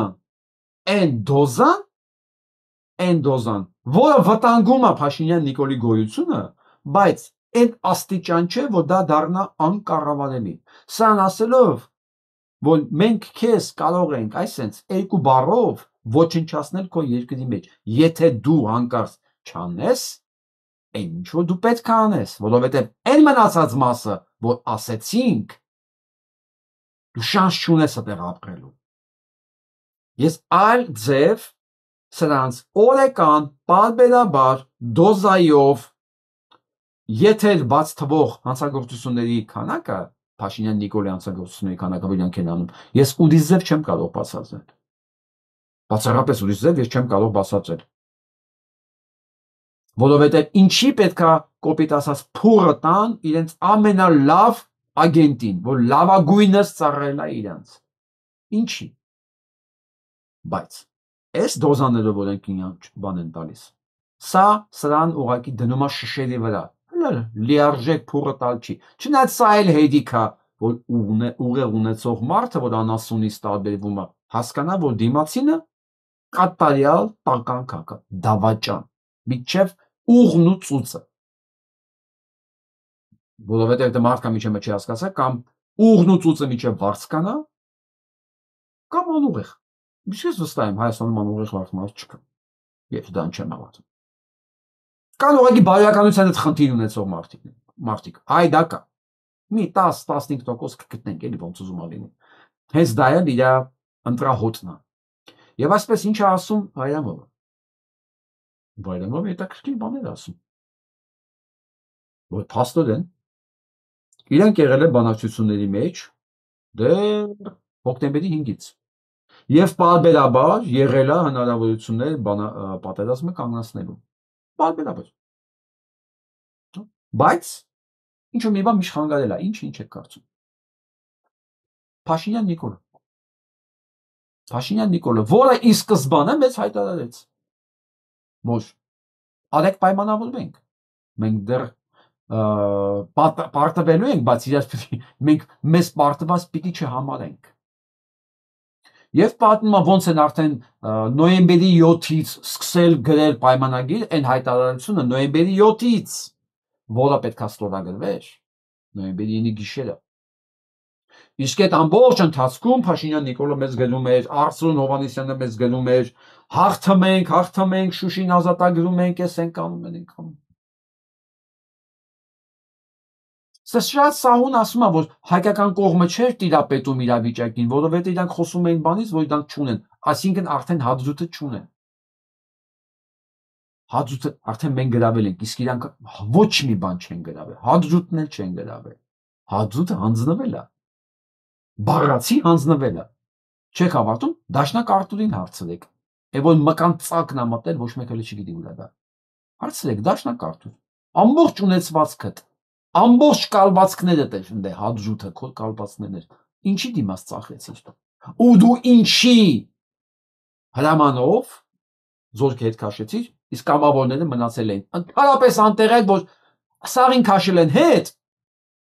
[SPEAKER 1] այն դոզան, որը վտանգում է Փաշինյան Նիկոլի գոյությունը, բայց այն աստիճան չէ, որ դա դառնա անկառավարելի։ Սան ասելով, որ մենք քեզ կարող ենք այսենց երկու բառով ոչնչացնել քո երկրի մեջ, եթե դու հանկարծ չանես, այն ինչ որ դու պետք է անես, որովհետև այն մնացած մասը, որ ասեցինք, դու շանս չունես այդտեղ ապրելու։ Ես այլ ձև սրանց օրեկան պարբերաբար դոզայով եթե բաց թվող հանցագործությունների քանակը Փաշինյան Նիկոլի հանցագործությունների քանակը իրանք են անում, ես ուրիշ ձև չեմ կարող բացատրել։ Բացառապես ուրիշ ձև ես չեմ կարող բացատրել։ Որովհետև ինչի պետքա կոպիտ ասած փուրը տան իրենց ամենալավ ագենտին, որ լավագույնս ծառայել է իրանց։ Ինչի։ Բայց այս դոզաները, որ ենք բան են տալիս, սա սրան ուղղակի դնում է շշերի վրա։ Լիարժեք փուրը տալ չի։ Չնայած սա էլ հետիքա, որ ուղեղ ունեցող մարդը, որ անասունից տարբերվում է, հասկանա, որ դիմացինը կատարյալ տականք է, դավաճան, մինչև ուղն ու ծուծը։ Որովհետև դա մարդկա միջև չի հասկացա, կամ ուղն ու ծուծը միջև վարձկանա, կամ անուղեղ։ Ես վստահ եմ, Հայաստանում անուղեղ վարձ չկա։ Ես դրան չեմ հավատում։ Կան ուղղակի բարոյականության հետ խնդիր ունեցող մարդիկ, այ դա կա, մի 10-15% կգտնենք, էլի ոնց ուզում ա լինի, հենց դա էլ իր ընտրահոտն է, Եվ այսպես ինչ է ասում Բայրամովը։ Բայրամովը հետաքրքիր բաներ է ասում։ Որ փաստորեն իրենք եղել են բանակցությունների մեջ դեռ հոկտեմբերի 5-ից։ Եվ պարբերաբար եղել է հնարավորություններ պատերազմը կանգնեցնելու։ Պարբերաբար։ Բայց ինչ-որ մի բան միջխանգարել է, ինչ եք կարծում։ Փաշինյան Նիկոլը, որը ի սկզբանե մեզ հայտարարեց, որ արեք պայմանավորվենք, մենք դեռ պարտվելու ենք, բայց մենք մեզ պարտված պիտի չհամարենք։ Եվ պատմում է ոնց են արդեն նոյեմբերի 7-ից սկսել գրել պայմանագիր, այն հայտարարությունը նոյեմբերի 7-ից, որը պետք է ստորագրվեր, նոյեմբերի 9-ի գիշերը։ Իսկ այդ ամբողջ ընթացքում Փաշինյան Նիկոլը մեզ գնում էր, Արծրուն Հովհաննիսյանը մեզ գնում էր, հաղթում ենք, Շուշին ազատագրում ենք, էս ենք անում, ենք անում։ Սա շատ սահուն ասում է, որ հայկական կողմը չէր տիրապետում իրավիճակին, որովհետև իրանք խոսում էին բանից, որ իրանք չունեն, այսինքն արդեն հադրութը չունեն։ Հադրութը արդեն մենք գրավել ենք, իսկ իրանք ոչ մի բան չեն գրավել, հադրութն էլ չեն գրավել։ Հադրութը հանձնվել է։ Բառացի հանձնվել է։ Չեք հավատում, Դաշնակ Արտուրին հարցրեք։ Եվ որ մկան ծակն է մտել, ոչ մեկ էլ չգիտի ուր է դա։ Հարցրեք Դաշնակ Արտուր։ Ամբողջ ունեցվածքդ, ամբողջ կալվածքներդ էր ընդ հադրութը, քո կալվածքներն էր։ Ինչի դիմաց ծախեցիր։ Ու դու ինչի հրամանով զորք հետ քաշեցիր, իսկ կամավորները մնացել են։ Ընդհանրապես անտեղյակ, որ սաղին քաշել են հետ,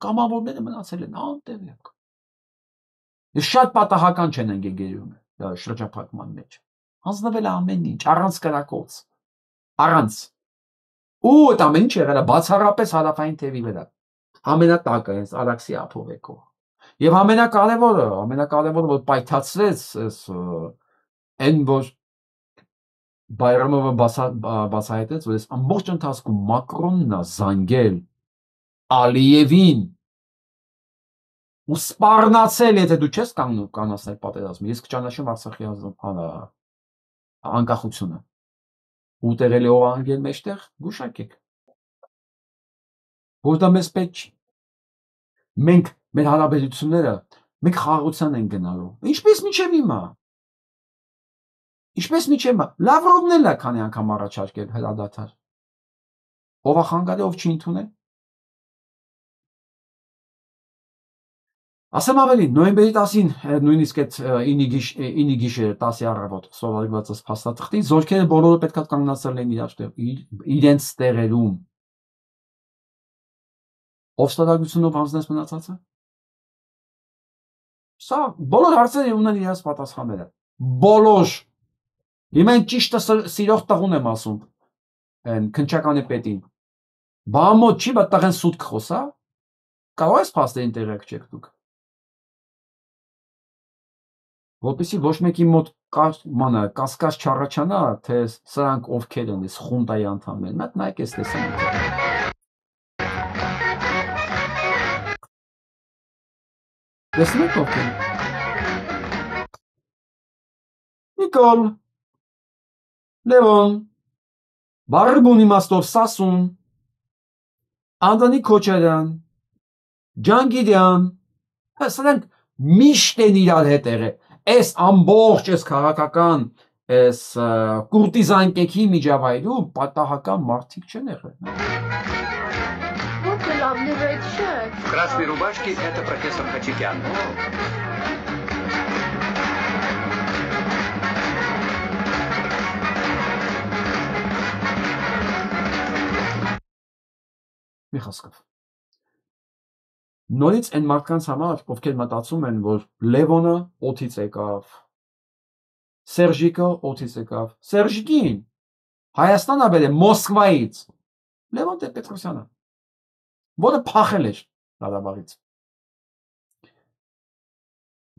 [SPEAKER 1] կամավորները մնացել են անտեղյակ։ Շատ պատահական չեն ընկերում շրջափակման մեջ։ Հանձնվել է ամեն ինչ, առանց կրակոց, առանց։ Ու այդ ամեն ինչ եղել է բացառապես հարավային թևի վրա։ Ամենատակը հենց Արաքսի ափովեկով։ Եվ ամենակարևորը, որ պայթացրեց այն, որ Բայրամովը բացահայտեց, որ այս ամբողջ ընթացքում Մակրոնն է զանգել Ալիևին ու սպառնացել, եթե դու չես կանացնել պատերազմը, ես կճանաչեմ Արցախի անկախությունը։ Ու տեղել է ողանգել մեջտեղ, գուշակեք։ Որ դա մեզ պետք չի։ Մենք մեր հարաբերությունները, մենք խաղաղության ենք գնալու։ Ինչպես մինչև հիմա։ Լավրովն էլ է քանի անգամ առաջարկել հրադադար։ Ով է խանգարել, ով չի ընդունել։ Ասեմ ավելին, նոյեմբերի 10-ին, նույնիսկ այդ 9-ի գիշերը 10-ի առավոտ ստորագրված փաստաթղթի զորքերը բոլորը պետք է կանգնացել են իրենց տեղերում։ Ով ստորագրությունով հանձնեց մնացածը։ Սա բոլոր հարցերը ունեն իրենց պատասխանները։ Բոլոր։ Հիմա այն ճիշտը սիրող տղուն եմ ասում, այն քնչականի պետին։ Բամոտ չի, բայց տղեն սուտ կխոսա։ Կարող ես փաստերին տեղյակ չեք դուք։ Որպեսզի ոչ մեկի մոտ կասկած չառաջանա, թե սրանք ովքեր են, այս խունտայի անդամներն, այդ նայեք այս տեսանյութը։ Տեսնեք ովքեր։ Նիկոլ, Լևոն, Բարբուն իմաստով Սասուն, Անդրանիկ Քոչարյան, Ջանգիրյան, սրանք միշտ են իրար հետ եղել։ Այս ամբողջ այս քաղաքական այս կուրտիզան կեքի միջավայրում պատահական մարդիկ չեն եղել։
[SPEAKER 2] В красной рубашке это профессор Хачикян.
[SPEAKER 1] Մի խոսքով։ Նորից այն մարդկանց համար, ովքեր մտածում են, որ Լևոնը օդից եկավ, Սերժիկը օդից եկավ, Սերժիկին Հայաստան աբել է Մոսկվայից, Լևոն Տեր-Պետրոսյանը, որը փախել էր Ղարաբաղից։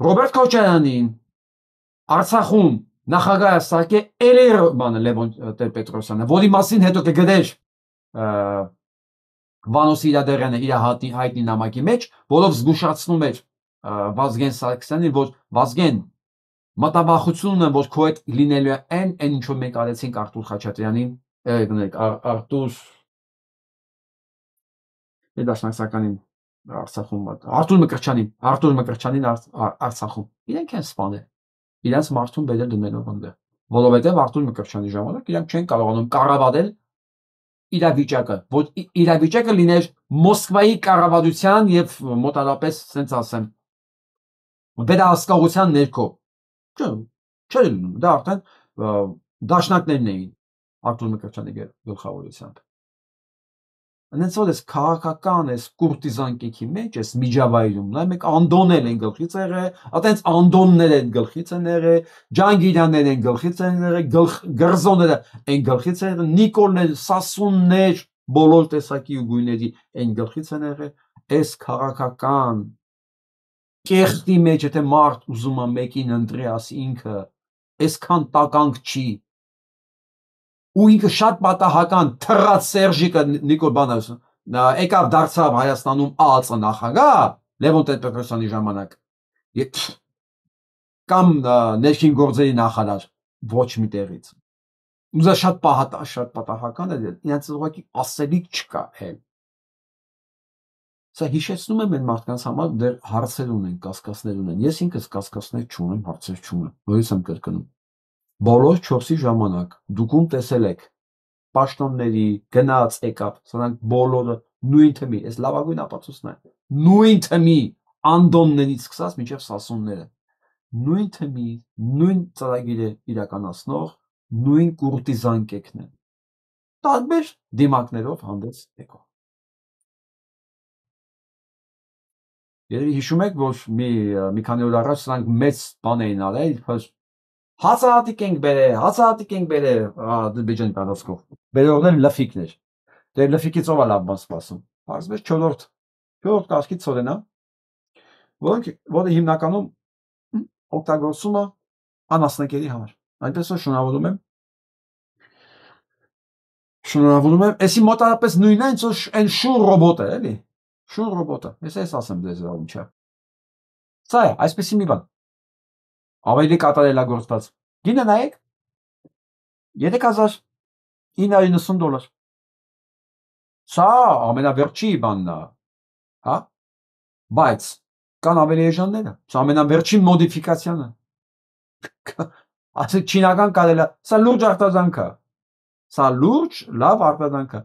[SPEAKER 1] Ռոբերտ Քոչարյանին Արցախում նախագահ Սարգե Էլերմանը Լևոն Տեր-Պետրոսյանը, որի մասին հետո կգրեր Վանոս Իրադերյանը իր հայտնի նամակի մեջ, որով զգուշացնում էր Վազգեն Սարգսյանին, որ Վազգեն մտավախություն ունեմ, որ քո հետ լինելու է այն ինչով մենք արեցինք Արտուր Խաչատրյանին, Արտուր Դաշնակցականին Արցախում, Արտուր Մկրտչյանին Արցախում։ Իրենք են սպանել։ Իրենց մարդուն բերել դնելով այնտեղ։ Որովհետև Արտուր Մկրտչյանի ժամանակ իրանք չեն կարողանում կառավարել իրավիճակը, որ իրավիճակը լիներ Մոսկվայի կառավարության եւ մոտարապես, ասենց ասեմ, վերահսկողության ներքո։ Չէ, դա արդեն դաշնակներն էին Արտուր Մկրտչյանի գլխավորությամբ։ Այնց որ էս քաղաքական, էս կուրտիզան կեքի մեջ, էս միջավայրում, նա մեկ Անդոնել են գլխից եղել, այտենց Անդոններ են գլխից են եղել, Ջանգիրյաններ են գլխից են եղել, Գրզոները են գլխից են եղել, Նիկոլներ, Սասուններ, բոլոր տեսակի ու գույների են գլխից են եղել, էս քաղաքական կեղտի մեջ, եթե մարդ ուզում է մեկին ընտրի, ասի ինքը, այսքան տականք չի, ու ինքը շատ պատահական թռած Սերժիկը Նիկոլ Բանասը եկավ դարձավ Հայաստանում ԱԱԾ նախագահ Լևոն Տեր-Պետրոսյանի ժամանակ կամ ներքին գործերի նախարար ոչ մի տեղից ուզա շատ պատահական է իրենց ուղղակի ասելիք չկա էլ սա հիշեցնում եմ այն մարդկանց համար դեռ հարցեր ունեն կասկածներ ունեն ես ինքս կասկածներ չունեմ հարցեր չունեմ նորից եմ կրկնում բոլոր 4-ի ժամանակ դուք տեսել եք պաշտոնների գնաց եկավ սրանք բոլորը նույն թմի այս լավագույն ապացույցն է նույն թմի անդոններից սկսած մինչև Սասունները նույն թմի նույն ծրագիրը իրականացնող նույն կուրտիզան կեքն են տարբեր դիմակներով հանդես եկող երևի հիշում եք որ մի քանի օր առաջ սրանք մեծ բան էին արել հացահատիկ ենք բերել Ադրբեջանի տարածքով բերողներ լֆիկներ դե լֆիկից ով է լավ բան սպասում պարզվեց 4-րդ կարգի ծորենա որը հիմնականում օգտագործում է անասնակերի համար այնպես որ շնորհավորում եմ էսի մոտարապես նույնն է ինչ որ այն շուն ռոբոտը էլի շուն ռոբոտը ես ասեմ դες ինչա սա է այսպեսի մի բան ավելի կատարելագործված գինը նայեք $3990 սա ամենավերջի բանն է հա բայց կան ավելի էժանները սա ամենավերջին մոդիֆիկացիան է ասեք չինական կարելա սա լուրջ արտադրանք է սա լուրջ լավ արտադրանք է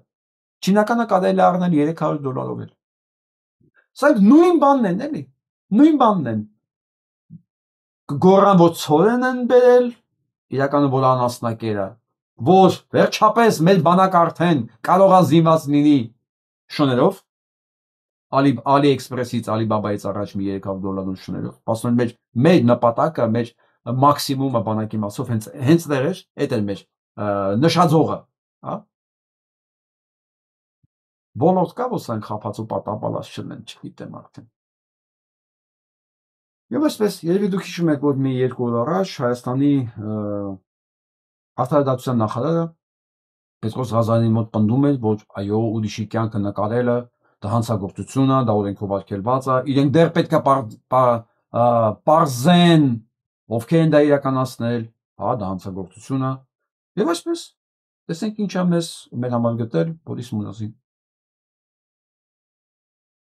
[SPEAKER 1] չինականը կարելի առնել $300 էլ սա նույն բանն են էլի նույն բանն են գորան որ ցորեն են բերել իրականում որ անասնակերը որ վերջապես մեր բանակ արդեն կարող է զինված լինի շներով AliExpress-ից Alibaba-ից առաջ մի $300 շներով ասում են մեր նպատակը մեր մաքսիմումը բանակի մասով հենց դեր էր այդ էր մեր նշաձողը հա ոլորտ կա որ սրանք խափածու պատապալած չլեն չգիտեմ արդեն Եվ այսպես, երևի դուք հիշում եք, որ մի 2 օր առաջ Հայաստանի արտադրության նախարարը Պետրոս Ղազարյանի մոտ պնդում էր, որ այո, ուրիշի կյանքը նկարելը դա հանցագործություն է, դա օրենքով արգելված է, իրենք դեռ պետք է պարզեն, ովքեր են դա իրականացնել, հա, դա հանցագործություն է։ Եվ այսպես, տեսենք ինչա մեր համար գտել Բորիս Մուրազին։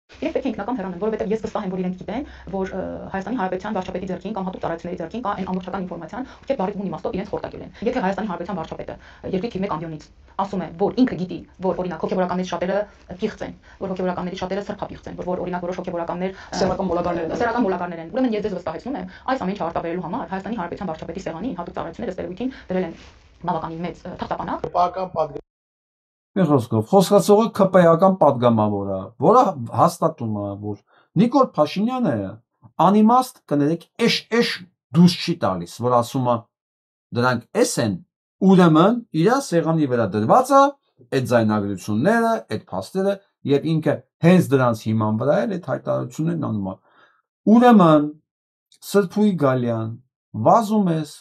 [SPEAKER 8] Իրենք պետք է ինքնական հեռանան, որովհետև ես վստահ եմ, որ իրենք գիտեն, որ Հայաստանի Հանրապետության վարչապետի ձեռքին կամ հատուկ ծառայությունների ձեռքին կա այն ամբողջական ինֆորմացիան, ովքեր բարի բուն իմաստով իրենց խորտակել են։ Եթե Հայաստանի Հանրապետության վարչապետը երկրի թիվ 1 ամբիոնից ասում է, որ ինքը գիտի, որ օրինակ հոգեվորականների շատերը պիղծ են, որ հոգեվորականների շատերը սրբապիղծ են, որ օրինակ որոշ հոգեվորականներ սեռական մոլագարներ են, ուրեմն ես ձեզ վստահեցնում եմ, այս ամեն ինչը արտաբերելու համար Հայաստանի Հանրապետության վարչապետի սեղանին հատուկ ծառայությունները ստերույթին դրել են բավականին մեծ թղթապանակ։
[SPEAKER 1] Խոսքացողը ԿՊ-ական պատգամավոր է, որը հաստատում է, որ Նիկոլ Փաշինյանը անիմաստ կներեք էշ դուրս չի տալիս, որ ասում է դրանք էս են, ուրեմն իր սեղանի վրա դրված է այդ ձայնագրությունները, այդ փաստերը եւ ինքը հենց դրանց հիման վրա էլ այդ հայտարարություններն անում է։ Ուրեմն Սրբույի Գալյան վազում ես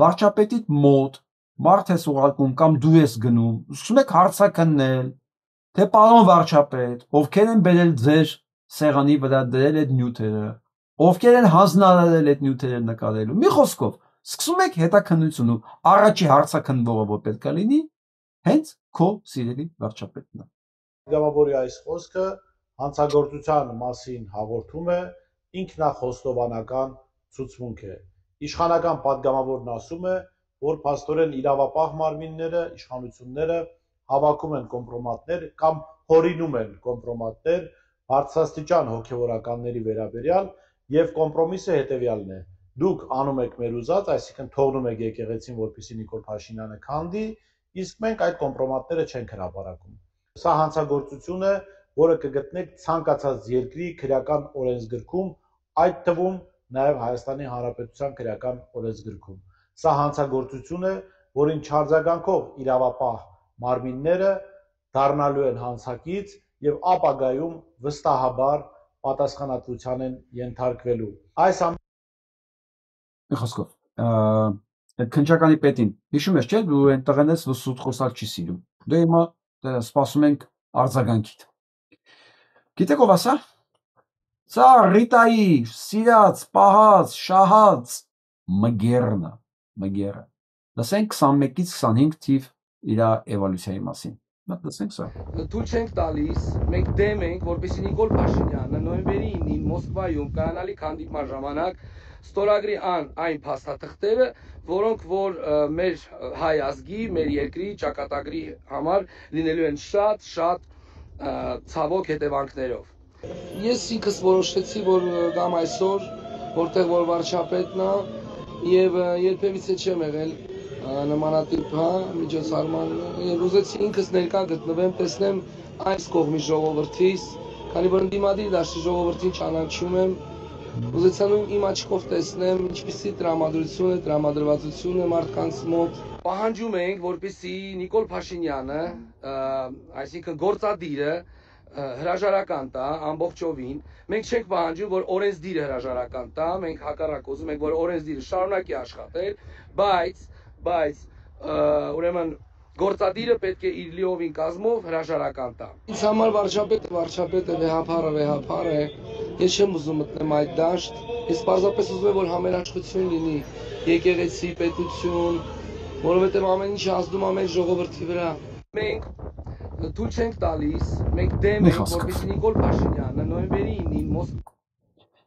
[SPEAKER 1] վարչապետիդ մոտ մարդ ես ուղարկում կամ դու ես գնում, սկսում եք հարցաքննել, թե պարոն վարչապետ, ովքեր են բերել ձեր սեղանի վրա դրել այդ նյութերը, ովքեր են հանձնարարել այդ նյութերը նկարելու։ Մի խոսքով, սկսում եք հետաքննություն ու առաջի հարցաքննվողը որ պետք է լինի, հենց քո սիրելի վարչապետն է։
[SPEAKER 9] Պատգամավորի այս խոսքը հանցագործության մասին հաղորդում է ինքնախոստովանական ցուցմունք է։ Իշխանական պատգամավորն ասում է, որ փաստորեն իրավապահ մարմինները, իշխանությունները հավաքում են կոմպրոմատներ կամ հորինում են կոմպրոմատներ բարձրաստիճան հոգևորականների վերաբերյալ եւ կոմպրոմիսը հետեւյալն է. դուք անում եք մեր ուզած, այսինքն թողնում եք եկեղեցին, որպեսզի Նիկոլ Փաշինյանը քանդի, իսկ մենք այդ կոմպրոմատները չենք հրապարակում։ Սա հանցագործություն է, որը կգտնեք ցանկացած երկրի քրեական օրենսգրքում, այդ թվում նաեւ Հայաստանի Հանրապետության քրեական օրենսգրքում։ Սա հանցագործություն է, որին չարձագանքող իրավապահ մարմինները դառնալու են հանցակից եւ ապագայում վստահաբար պատասխանատվության են ենթարկվելու։ Այս
[SPEAKER 1] Մի խոսքով, այդ քննչականի պետին հիշում ես, չէ՞, դու այն տղեն ես, որ սուտ խոսալ չի սիրում։ Դե հիմա սպասում ենք արձագանքիդ։ Գիտեք ով ասա։ Սա Ռիտայի սիրած, պահած, շահած մգերն է, մգերը։ Լսենք 21-ից 25 թիվ իր էվոլյուցիայի մասին։ Մենք լսենք սա։
[SPEAKER 10] Թույլ չենք տալիս, մենք դեմ ենք, որպեսզի Նիկոլ Փաշինյանը նոյեմբերի 9-ին Մոսկվայում կայանալի հանդիպման ժամանակ ստորագրի այն փաստաթղթերը, որոնք որ մեր հայ ազգի, մեր երկրի ճակատագրի համար լինելու են շատ ցավոք հետևանքներով։ Ես ինքս որոշեցի, որ գամ այսօր, որտեղ որ վարչապետն է, եւ երբևիցե չեմ եղել նմանատիպ միջոցառման, եւ ուզեցի ինքս ներկա գտնվեմ, տեսնեմ այս կողմի ժողովրդից, քանի որ ընդդիմադիր դաշտի ժողովրդին ճանաչում եմ, ուզեցա իմ աչքով տեսնեմ ինչպիսի տրամադրություն է, տրամադրվածություն է մարդկանց մոտ։ Պահանջում ենք, որպեսզի Նիկոլ Փաշինյանը, այսինքն գործադիրը հրաժարական տա ամբողջովին։ Մենք չենք պահանջում, որ օրենսդիրը հրաժարական տա, մենք հակառակ ուզում ենք, որ օրենսդիրը շարունակի աշխատել, բայց ուրեմն գործադիրը պետք է իր լիովին կազմով հրաժարական տա։ Ինձ համար վարչապետը վեհապար է, ես չեմ ուզում մտնեմ այդ դաշտ, ես պարզապես ուզում եմ, որ համերաշխություն լինի, եկեղեցի, պետություն, որովհետև ամեն ինչ ազդում է մեր ժողովրդի վրա։ Մենք թույլ չենք տալիս, մենք դեմ ենք, որպեսզի Նիկոլ Փաշինյանը նոյեմբերի 9-ին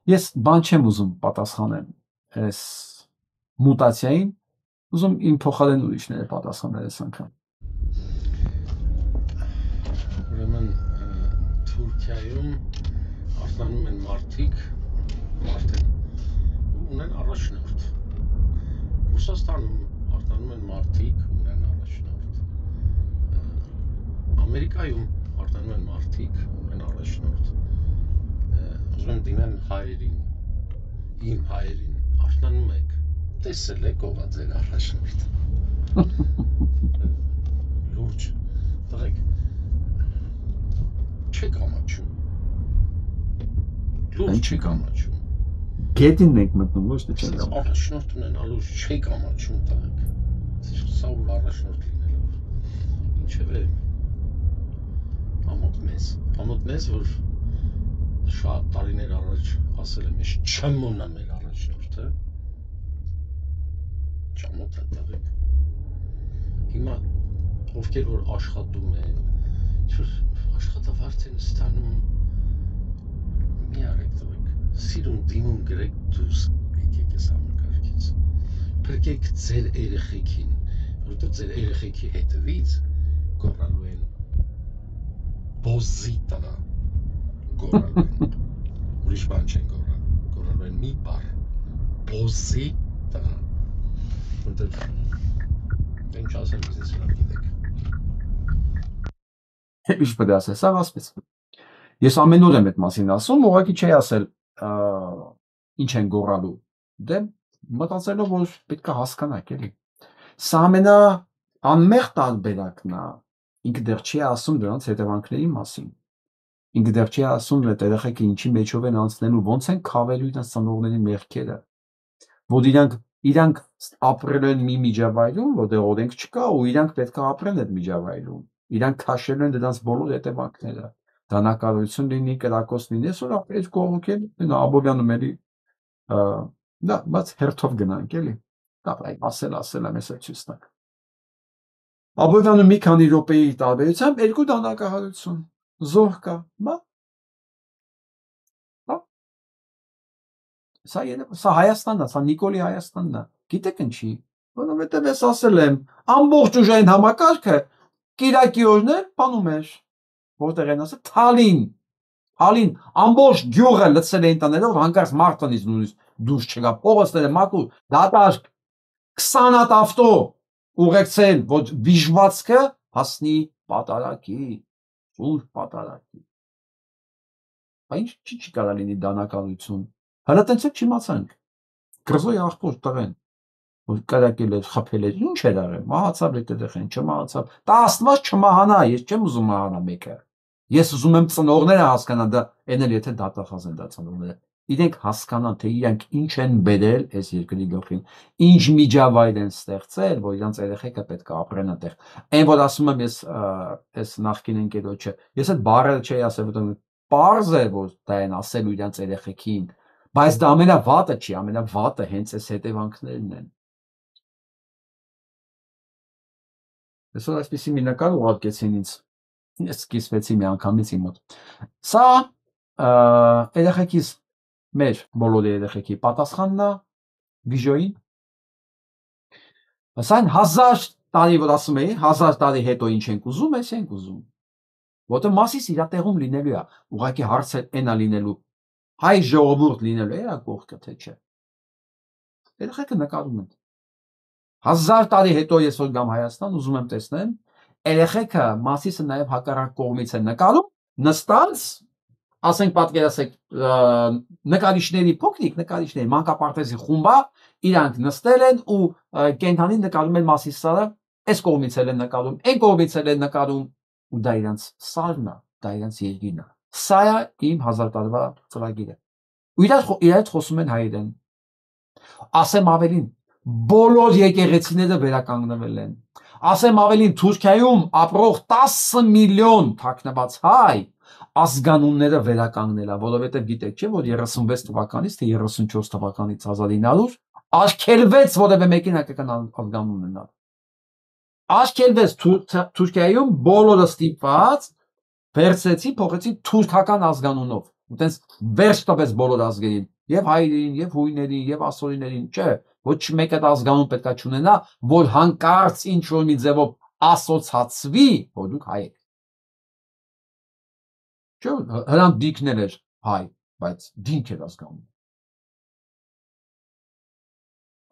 [SPEAKER 1] Ես բան չեմ ուզում պատասխանեմ այս մուտացիային, ուզում իմ փոխարեն ուրիշները պատասխանել այս անգամ։
[SPEAKER 5] Ուրեմն Թուրքիայում արտանում են մարդիկ, ունեն առաջնորդ։ Ռուսաստանում արտանում են մարդիկ, ունեն առաջնորդ։ Ամերիկայում արտանում են մարդիկ, ունեն առաջնորդ։ Ուզում եմ դիմեն հայերին, իմ հայերին, արտանում եք, տեսել եք ով է ձեր առաջնորդը։ Լուրջ, տղեկ, չեք ամաչում։ Լուրջ չեք ամաչում։
[SPEAKER 1] Գետին մենք մտնում, ոչ թե չենք ամաչում։
[SPEAKER 5] Առաջնորդ ունենալու չեք ամաչում, տղեկ։ Սա ու առաջնորդ լինելով։ Ինչևէ, ամոթ մեզ, որ շատ տարիներ առաջ ասել եմ, ես չեմ մոնա մեր առաջնորդը, ճամոթ է տղեկ։ Հիմա ովքեր որ աշխատում են, աշխատավարձ են ստանում, մի արեք տղեկ, սիրուն դիմում գրեք դուրս եկեք ես համակարգից, փրկեք ձեր երեխեքին, որովհետև ձեր երեխեքի հետևից գոռալու են բոզի տղա, գոռալու են, ուրիշ բան չեն գոռալու են մի բառ, բոզի տղա, որովհետև ինչ ասեմ ձեզ վրա գիտեք։
[SPEAKER 1] Ինչ պետք է ասել, սա ասպես։ Ես ամեն օր եմ այդ մասին ասում, ուղղակի չի ասել ինչ են գոռալու։ Դե մտածելով որ պետք է հասկանաք, էլի։ Սա ամենաանմեղ տարբերակն է։ Ինքը դեռ չի ասում դրանց հետևանքների մասին։ Ինքը դեռ չի ասում այդ երեխեքը ինչի մեջով են անցնելու, ոնց են քավելու իրենց ծնողների մեղքերը։ Որ իրանք ապրել են մի միջավայրում, որտեղ օրենք չկա ու իրանք պետք է ապրեն այդ միջավայրում։ Իրանք քաշելու են դրանց բոլոր հետևանքները։ Դանակարություն լինի, կրակոց լինի, այսօր այս կողոքել Աբովյանը մերի Դա բայց հերթով գնանք էլի։ Դա ասել ամեսը ցույց տանք։ Ապօրինը մի քանի րոպեի տարբերությամբ երկու դանակահարություն զոհ կա, բա։ Սա Հայաստանն է, սա Նիկոլի Հայաստանն է։ Գիտեք ինչի։ Որովհետև ես ասել եմ, ամբողջ ուժային համակարգը Կիրակի օրն էլ բանում էր, որտեղ են ասել Թալին, ամբողջ գյուղը լցել էին տաներով, հանկարծ մարդանից նույնիսկ դուրս չգա, փողոցները մաքուր, դատարկ 20 հատ ավտո ուղեկցել, որ վիժվածքը հասնի պատարակի, սուր պատարակի։ Ինչ չի կարա լինի դանակալություն։ Հələ տենց էլ չիմացանք։ Գրզոյի աղբոր տղեն, որ կրակել էր, խփել էր, ինչ էր արել, մահացավ երիտեղեն, չմահացավ։ Դա Աստված չմահանա, ես չեմ ուզում մահանա մեկը։ Ես ուզում եմ ծնողները հասկանան, դա այն էլ եթե դատախազ են դա ծնողները։ Իրենք հասկանան, թե իրենք ինչ են բերել այս երկրի գլխին, ինչ միջավայր են ստեղծել, որ իրանց երեխեքը պետք է ապրեն այդտեղ։ Այն որ ասում եմ ես այս նախկին ընկերոջը, ես այդ բառերը չէի ասել, որտեղ պարզ է, որ դա են ասելու իրանց երեխեքին, բայց դա ամենավատը չի, ամենավատը հենց այս հետևանքներն են։ Այսօր այսպեսի մի նկար ուղարկեցին ինձ, ես սկիզբեցի մի անգամից իմ մոտ։ Սա երեխեքիս մեր բոլորի երեխեքի պատասխանն է վիժոյին։ Սա 1000 տարի որ ասում էի, 1000 տարի հետո ինչ ենք ուզում, այս ենք ուզում։ Որտեղ մասիս իր տեղում լինելու է, ուղղակի հարցը այնա լինելու, հայ ժողովուրդ լինելու է կողքը թե չէ։ Երեխեքը նկարում են։ 1000 տարի հետո ես որ գամ Հայաստան, ուզում եմ տեսնեմ, երեխեքը մասիսը նաև հակառակ կողմից են նկարում, նստած, ասենք պատկերացեք, նկարիչների փոքրիկ նկարիչների մանկապարտեզի խումբա, իրանք նստել են ու կենթանին նկարում են մասիսը, այս կողմից էլ են նկարում, այն կողմից էլ են նկարում, ու դա իրանց սարն է, դա իրանց երկիրն է։ Սա է իմ 1000 տարվա ծրագիրը։ Ու իրար խոսում են հայերեն։ Ասեմ ավելին, բոլոր եկեղեցիները վերականգնվել են։ Ասեմ ավելին, Թուրքիայում ապրող 10 միլիոն թաքնված հայ ազգանունները վերականգնել է, որովհետև գիտեք չէ, որ 36 թվականից թե 34 թվականից 1900 արգելվեց որևէ մեկին հայկական ազգանուն ունենալ։ Արգելվեց Թուրքիայում բոլորը ստիպված վերցրեցին, փոխեցին թուրքական ազգանունով։ Ուտենց վերջ տվեց բոլոր ազգերին, եւ հայերին, եւ հույներին, եւ ասորիներին, չէ, ոչ մեկը ազգանուն պետքա չունենա, որ հանկարծ ինչ որ մի ձևով ասոցացվի, որ դուք հայ եք։ Չէ, հրանտ դիկներ էր հայ, բայց դինք էր ազգանուն։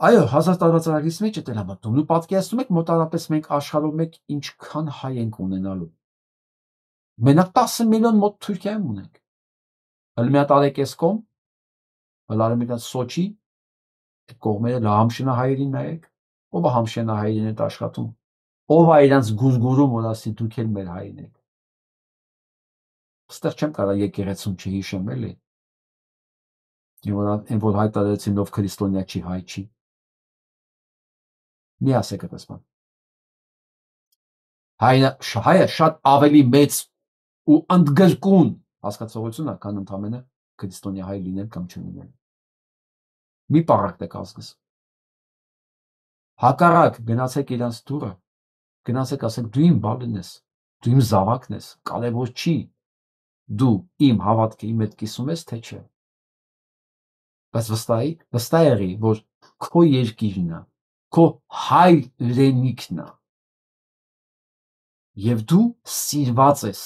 [SPEAKER 1] Այո, 1000 տարվա ծրագրից մեջ է դերաբատում։ Դու պատկերացնում եք մոտարապես մենք աշխարհում մեկ ինչքան հայ ենք ունենալու։ Մենակ 10 միլիոն մոտ Թուրքիայում ունենք։ Հələ մի հատ արեք այս կողմ, հələ արեք մի հատ Սոչի, այդ կողմերը լա համշենահայերին նայեք, ով է համշենահայերին հետ աշխատում, ով է իրանց գուրգուրում, որ ասի դուք էլ մեր հայրն եք։ Այստեղ չեմ կարող եկեղեցում չհիշեմ, էլի։ Այն որ հայտարարեցին ով քրիստոնյա չի, հայ չի։ Մի ասեք այդպես բան։ Հայը շատ ավելի մեծ ու ընդգրկուն հասկացողություն է, քան ընդամենը քրիստոնյա հայ լինել կամ չլինել։ Մի պարակտեք ազգս։ Հակառակ գնացեք իրանց դուրը, գնացեք ասեք դու իմ բալն ես, դու իմ զավակն ես, կարևոր չի դու իմ հավատքի հետ կիսում ես թե չէ։ Բայց վստահ եղի, որ քո երկիրն է, քո հայրենիքն է։ Եվ դու սիրված ես,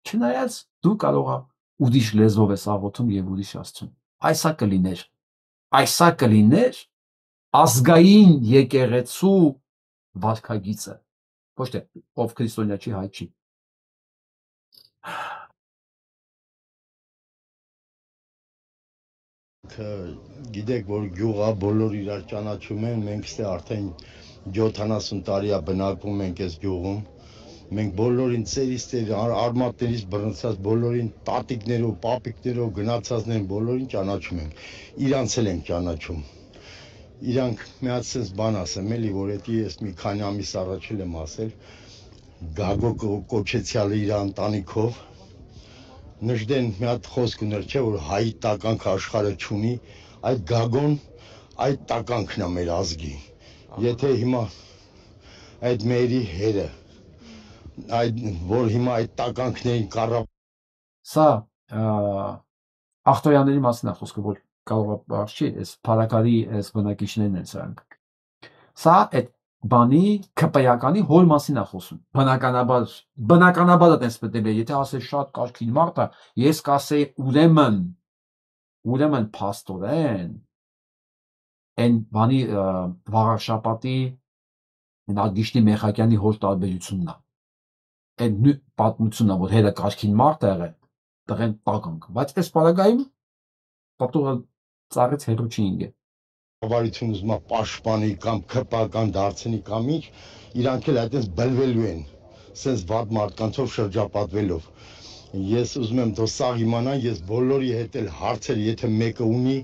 [SPEAKER 1] չնայած դու կարող ես ուրիշ լեզվով ես աղոթում եւ ուրիշ Աստծուն։ Այսա կլիներ ազգային եկեղեցու վարքագիծը, ոչ թե ով քրիստոնյա չի, հայ չի։
[SPEAKER 11] Գիտեք, որ գյուղա բոլոր իրար ճանաչում են, մենք ստե արդեն 70 տարի է բնակվում ենք այս գյուղում։ Մենք բոլորին ծերից արմատներից բռնցած բոլորին տատիկներով, պապիկներով գնացածներին բոլորին ճանաչում ենք։ Իրանց էլ ենք ճանաչում։ Իրանք մի հատ sense բան ասեմ, էլի, որ էդի ես մի քանի ամիս առաջ եմ ասել, Գագո կոչեցյալը իր ընտանիքով նժդեն մի հատ խոսք ուներ, չէ, որ հայի տականք աշխարհը չունի, այդ գագոն այդ տականքն է մեր ազգի։ Եթե հիմա այդ մերի հերը այդ որ հիմա այդ տականքներին կառավ
[SPEAKER 1] Սա ախտոյանների մասին է խոսքը, որ կարող է բարձի, այս փարակարի այս բնակիչներն են սրանք։ Սա այդ բանի քպայականի հոլ մասին է խոսում։ Բնականաբար այդպես պետք է, եթե ասես շատ կարգին մարդ է, ես կասեի ուրեմն փաստորեն այն բանի վաղարշապատի Նագիշտի Մեխակյանի հոր տարբերությունն է։ Այն նույն պատմությունն է, որ հերը կարգին մարդ է եղել, տղեն տականք, բայց այս պարագայում պատուղը ծառից հերո չի ինգե։
[SPEAKER 11] Ավարություն ուզում է պաշտպանի կամ քպական դարձնի կամ ինչ, իրանք էլ այդպես բլվելու են, սենց վատ մարդկանցով շրջապատվելով։ Ես ուզում եմ թող սաղ իմանան, ես բոլորի հետ էլ հարցեր, եթե մեկը ունի,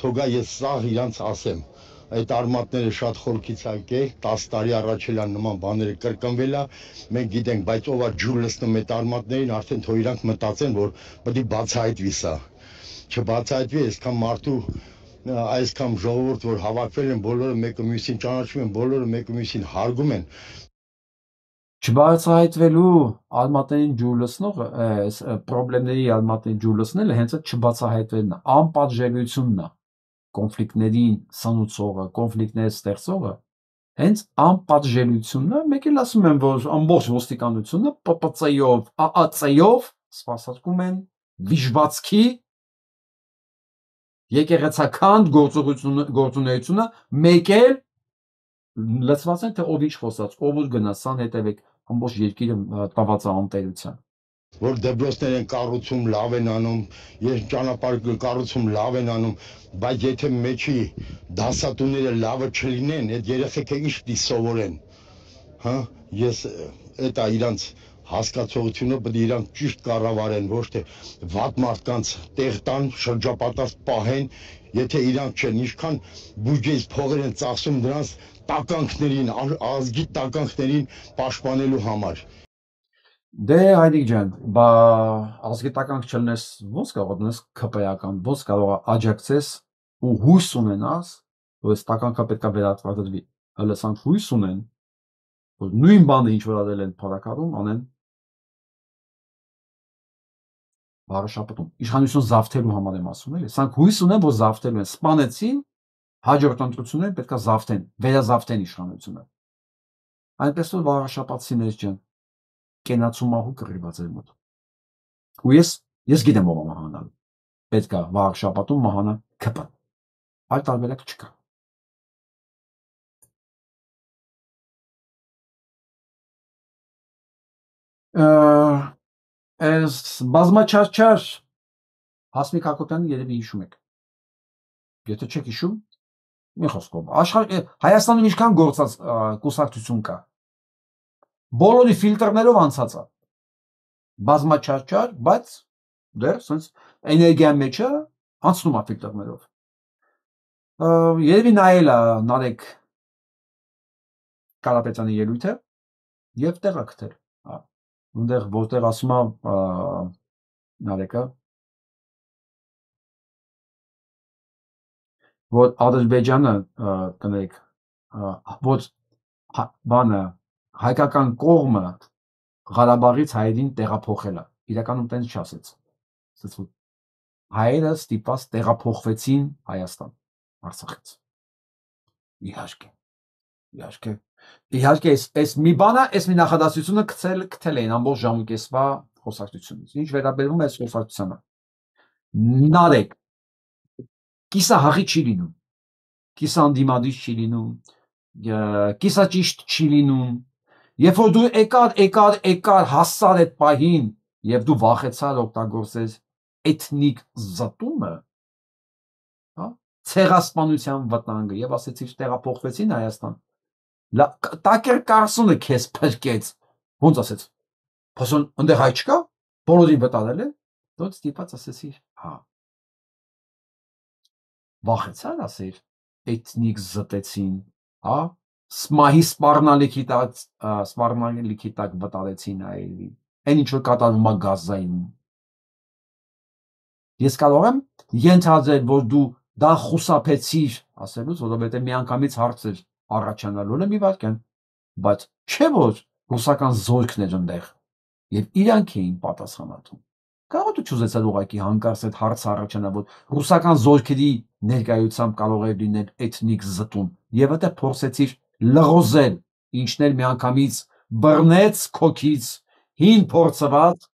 [SPEAKER 11] թողա ես սաղ իրանց ասեմ։ Այդ արմատները շատ խորքից ակել, 10 տարի առաջ էլ նման բաները կրկնվել է, մենք գիտենք, բայց ով է ջուր լցնում այդ արմատներին, արդեն թող իրանք մտածեն, որ պետք է բացահայտվի սա։ Չբացահայտվի, այսքան մարդու այսքան ժողովուրդ, որ հավաքվել են, բոլորը մեկը մյուսին ճանաչում են, բոլորը մեկը մյուսին հարգում են։
[SPEAKER 1] Չբացահայտվելու արմատներին ջուր լցնողը, այս խնդիրների արմատներին ջուր լցնելը հենց այդ չբացահայտվելն է, անպատժելիությունն է, կոնֆլիկտներին սանուցողը, կոնֆլիկտներ ստեղծողը, հենց անպատժելիությունն է, մեկ էլ ասում են, որ ամբողջ ոստիկանությունը ՊՊՑ-ով, ԱԱՑ-ով սպասարկում են վիժվածքի եկեղեցական գործունեությունը, մեկ էլ լցված են, թե ով ինչ խոսած, ով ուր գնաց, սան հետևեք, ամբողջ երկիրը տված է անտերության։
[SPEAKER 11] Որ դպրոցներ են կառուցում, լավ են անում, ես ճանապարհ կառուցում, լավ են անում, բայց եթե մեջի դասատուները լավը չլինեն, այդ երեխեքը ինչ պիտի սովորեն։ Հա, ես այդ է իրանց հասկացողությունը պետք է իրանք ճիշտ կառավարեն, ոչ թե վատ մարդկանց տեղ տան, շրջապատած պահեն, եթե իրանք չեն, ինչքան բյուջեից փողեր են ծախսում դրանց տականքներին, ազգի տականքներին պաշտպանելու համար։
[SPEAKER 1] Դե Հայդիկ ջան, բա ազգի տականք չլնես, ոնց կարող ես քպայական, ոնց կարող աջակցես ու հույս ունենաս, որ այս տականքը պետք է վերարտադրվի։ Հələ սանք հույս ունեն, որ նույն բանը ինչ որ արել են փառակարում, անեն Վարշապետում, իշխանություն զավթելու համար եմ ասում, էլի, սրանք հույս ունեն, որ զավթելու են, սպանեցին, հաջորդ ընտրությունները պետք է զավթեն, վերազավթեն իշխանությունը։ Այնպես որ վարշապատցիներ ջան, կենացու մահու կռիված էր մոտ։ Ու ես գիտեմ ով մահանալ։ Պետք է վարշապատում մահանա ԿՊ։ Այլ տարբերակ չկա։ Այս բազմաչարչար Հասմիկ Հակոբյանը երևի հիշում եք։ Եթե չեք հիշում, մի խոսքով, Հայաստանում ինչքան գործած կուսակցություն կա։ Բոլորի ֆիլտրներով անցած է։ Բազմաչարչար, բայց դեռ sense էներգիա մեջը անցնում է ֆիլտրներով։ Երևի նայել է Նարեկ Կարապետյանի ելույթը եւ տեղա գտել։ Ունդեղ որտեղ ասում է Նարեկը, որ Ադրբեջանը կներեք, որ բանը հայկական կողմը Ղարաբաղից հայերին տեղափոխել է։ Իրականում տենց չասեց։ Ասեց որ հայերը ստիպված տեղափոխվեցին Հայաստան, Արցախից։ Իհարկե, այս մի բանը, այս մի նախադասությունը գտել էին ամբողջ ժամկեսվա խոսակցությունից։ Ինչ վերաբերում է այս խոսակցությանը։ Նարեկ կիսահաղի չի լինում, կիսանդիմադիր չի լինում, կիսաճիշտ չի լինում, երբ որ դու եկար հասար այդ պահին եւ դու վախեցար օգտագործես էթնիկ զտումը, հա, ցեղասպանության վտանգը եւ ասեցիր տեղափոխվեցին Հայաստան։ Տակեր Կարսոնը քեզ փրկեց, ոնց ասեց, փոսոն այնտեղ հայ չկա, բոլորին վտարել է, դու ստիպած ասեցիր, հա։ Վախեցար ասիր, էթնիկ զտեցին, հա, սմահի սպառնալիքի տակ վտարեցին հայերին, այն ինչ որ կատարվում է Գազայում։ Ես կարող եմ ենթադրել, որ դու դա խուսափեցիր ասելուց, որովհետև միանգամից հարց էր առաջանալու է մի վարքյան, բայց չէ որ ռուսական զորքն էր այնտեղ եւ իրանք էին պատասխանատու։ Կարող է չուզեցել ուղղակի հանկարծ այդ հարցը առաջանա, որ ռուսական զորքերի ներկայությամբ կարող է լինել էթնիկ զտում եւ այդտեղ փորձեցիր լղոզել, ինչներ միանգամից բռնեց քոքից հին փորձված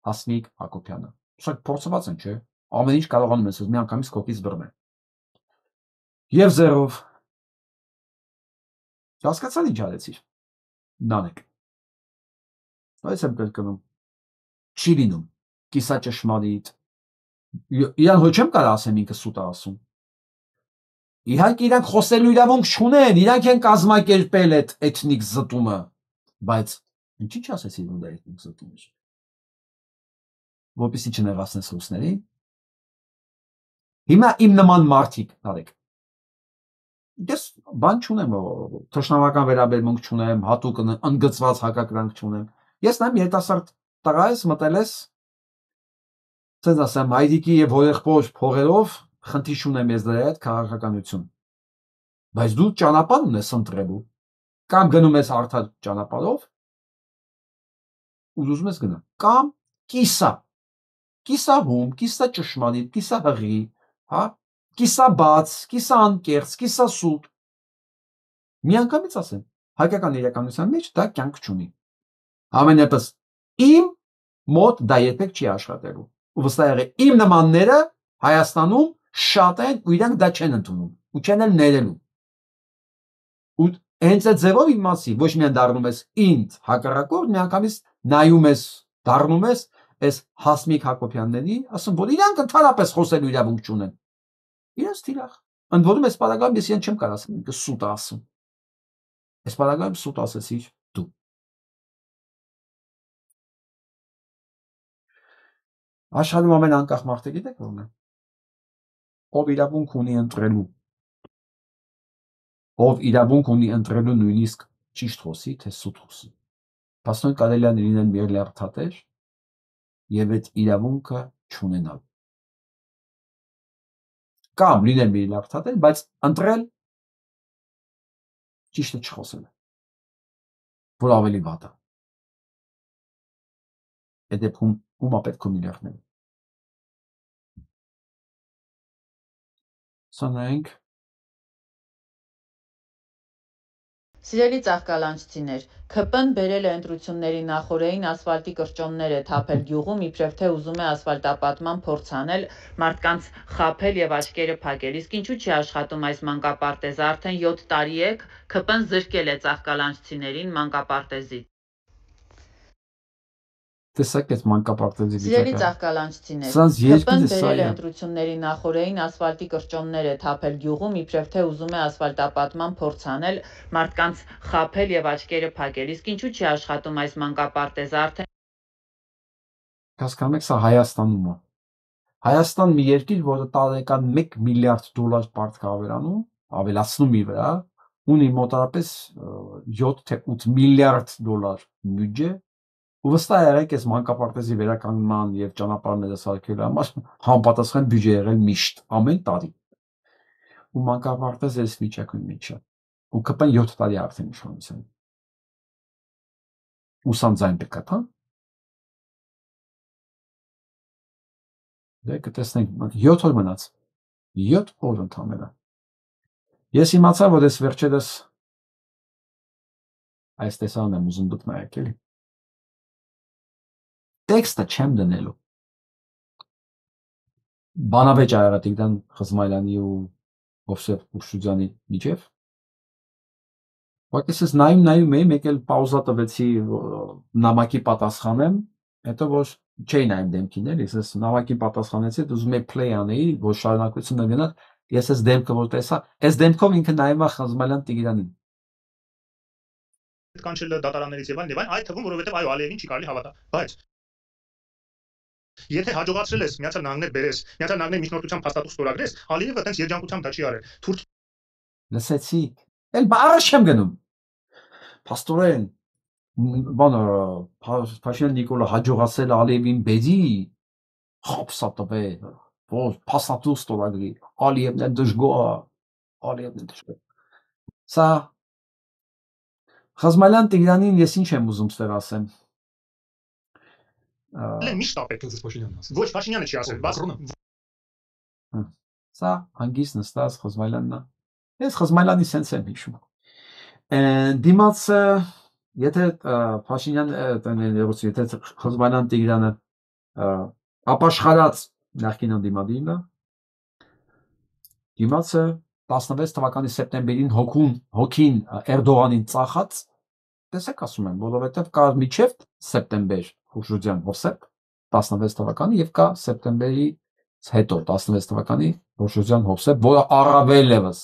[SPEAKER 1] Հասմիկ Հակոբյանը։ Սա փորձված են, չէ՞։ Ամեն ինչ կարողանում ես միանգամից քոքից բռնել։ Եվ զերով։ Հասկացա՞լ ինչ արեցիր։ Նանեք։ Այս եմ կրկնում։ Չի լինում։ Կիսա ճշմարիտ։ Իրան հո չեմ կարող ասեմ ինքը սուտ է ասում։ Իհարկե իրանք խոսելու իրավունք չունեն, իրանք են կազմակերպել այդ էթնիկ զտումը, բայց ինչի՞ չասեցի որ դա էթնիկ զտում է։ Որպեսզի չնեղացնես ռուսներին։ Հիմա իմ նման մարդիկ, արեք։ Ես բան չունեմ, թշնամական վերաբերմունք չունեմ, հատուկ ընդգծված հակակրանք չունեմ։ Ես նայեմ երիտասարդ տղա ես, մտել ես, ցեզ ասեմ, հայրիկի եւ հորեղբոր փողերով խնդիր չունեմ ես դրա հետ քաղաքականություն։ Բայց դու ճանապարհ ունես ընտրելու, կամ գնում ես արդար ճանապարհով, ուզում ես գնալ, կամ կիսա հում, կիսա ճշմարիտ, կիսա հղի, հա, կիսա բաց, կիսա անկեղծ, կիսա սուտ։ Միանգամից ասեմ, հայկական իրականության մեջ դա կյանք չունի։ Ամենևս իմ մոտ դա երբեք չի աշխատելու։ Ու վստահ եղեք, իմ նմանները Հայաստանում շատ են ու իրանք դա չեն ընդունում ու չեն էլ ներելու։ Ու հենց այդ ձևով իմացի, ոչ միայն դառնում ես ինձ հակառակորդ, միանգամից նայում ես, դառնում ես այս Հասմիկ Հակոբյանների, ասում որ իրանք ընդհանրապես խոսելու իրավունք չունեն։ Իրենց թիրախ։ Ընդ որում այս պարագայում ես իրեն չեմ կարող ասել, ինքը սուտ է ասում։ Այս պարագայում սուտ ասեցիր դու։ Աշխարհում ամեն անկախ մարդը գիտեք ո՞րն է։ Ով իրավունք ունի ընտրելու։ Ով իրավունք ունի ընտրելու նույնիսկ ճիշտ խոսի, թե սուտ խոսի։ Փաստորեն կարելի է լինել մի լյարդատեր եւ այդ իրավունքը չունենալ։ Կամ լինել մի լյարդատեր, բայց ընտրել ճիշտը չխոսել։ Որ ավելի վատ է։ Այդ դեպքում ում է պետք ունի լյարդնել։ Սանայենք
[SPEAKER 8] Սիրելի ծաղկալանջցիներ, ՔՊ-ն բերել է ընտրությունների նախօրեին ասֆալտի կրճոններ է թափել գյուղում, իբրև թե ուզում է ասֆալտապատման փորձ անել, մարդկանց խաբել եւ աչքերը փակել։ Իսկ ինչու՞ չի աշխատում այս մանկապարտեզը։ Արդեն 7 տարի է ՔՊ-ն զրկել է ծաղկալանջցիներին մանկապարտեզից։
[SPEAKER 1] Տեսակ այս մանկապարտեզի
[SPEAKER 8] Սիրելի ծաղկալանջցիներ, ՔՊ-ն բերել է ընտրությունների նախօրեին ասֆալտի կրճոններ է թափել գյուղում, իբրև թե ուզում է ասֆալտապատման փորձ անել, մարդկանց խաբել եւ աչքերը փակել։ Իսկ ինչու՞ չի աշխատում այս մանկապարտեզը։ Արդեն
[SPEAKER 1] հասկանում եք, սա Հայաստանում է։ Հայաստան մի երկիր, որը տարեկան 1 միլիարդ դոլար պարտք ավերանում, ավելացնում իր վրա, ունի մոտավորապես 7 թե 8 միլիարդ դոլար բյուջե, ու վստահ եղեք, այս մանկապարտեզի վերականգնման եւ ճանապարհները սարքելու համար համապատասխան բյուջե եղել միշտ ամեն տարի։ Ու մանկապարտեզը այս վիճակում միջա։ Ու ԿՊ-ն 7 տարի արդեն իշխանության։ Ուսանձայն պետք է, Դե կտեսնենք 7 օր մնաց։ 7 օր ընդամենը։ Ես իմացա, որ ես վերջերս այս տեսանն եմ ուզում դուք նայեք, էլի։ Տեքստը չեմ դնելու։ Բանավեճ ա եղել Տիգրան Խզմայլյանի ու Հովսեփ Ուշուջյանի միջև։ Բայց ես նայում էի, մեկ էլ պաուզա տվեցի նամակի պատասխանեմ, հետո որ չէի նայում դեմքին, էլի, ես նամակի պատասխանեցի, ուզում եի play անեի, որ շարունակությունը գնար, ես այս դեմքը որ տեսա, այս դեմքով ինքը նայում է Խզմայլյան Տիգրանին։
[SPEAKER 12] Կանչել դատարաններից եւ այլն, այդ թվում որովհետեւ այո, Ալիևին չի կարելի հավատալ, բայց եթե հաջողացրել ես Միացյալ Նահանգներ բերես, Միացյալ Նահանգների միջնորդությամբ հաստատող ստորագրես, Ալիևը այդպես երջանկությամբ դա չի արել։
[SPEAKER 1] Լսեցի, էլ բառը չեմ գնում։ Փաստորեն, բանը Փաշինյան Նիկոլը հաջողացել Ալիևին բերի, խոփսա տվել, որ փաստաթուղթ ստորագրի, Ալիևն է դժգոհ։ Սա Խազմալյան Տիգրանին ես ինչ եմ ուզում ստեղ ասեմ։
[SPEAKER 12] Միշտ ապետ ես Փաշինյանն ասել։ Ոչ Փաշինյանը չի ասել, բայց
[SPEAKER 1] Սա հանգիստ նստած Խազմալյանն է։ Ես Խազմալյանի սենց եմ հիշում։ Դիմացը եթե Փաշինյան եթե Խազմալյան Տիգրանը ապաշխարած նախկին ընդդիմադիրն է, դիմացը 16 թվականի սեպտեմբերին հոգին Էրդողանին ծախած, տեսեք ասում եմ, որովհետև կա միջև սեպտեմբեր Խուշուջյան Հովսեփ 16 թվականի եւ կա սեպտեմբերի հետո 16 թվականի Խուշուջյան Հովսեփ, որը առավել եւս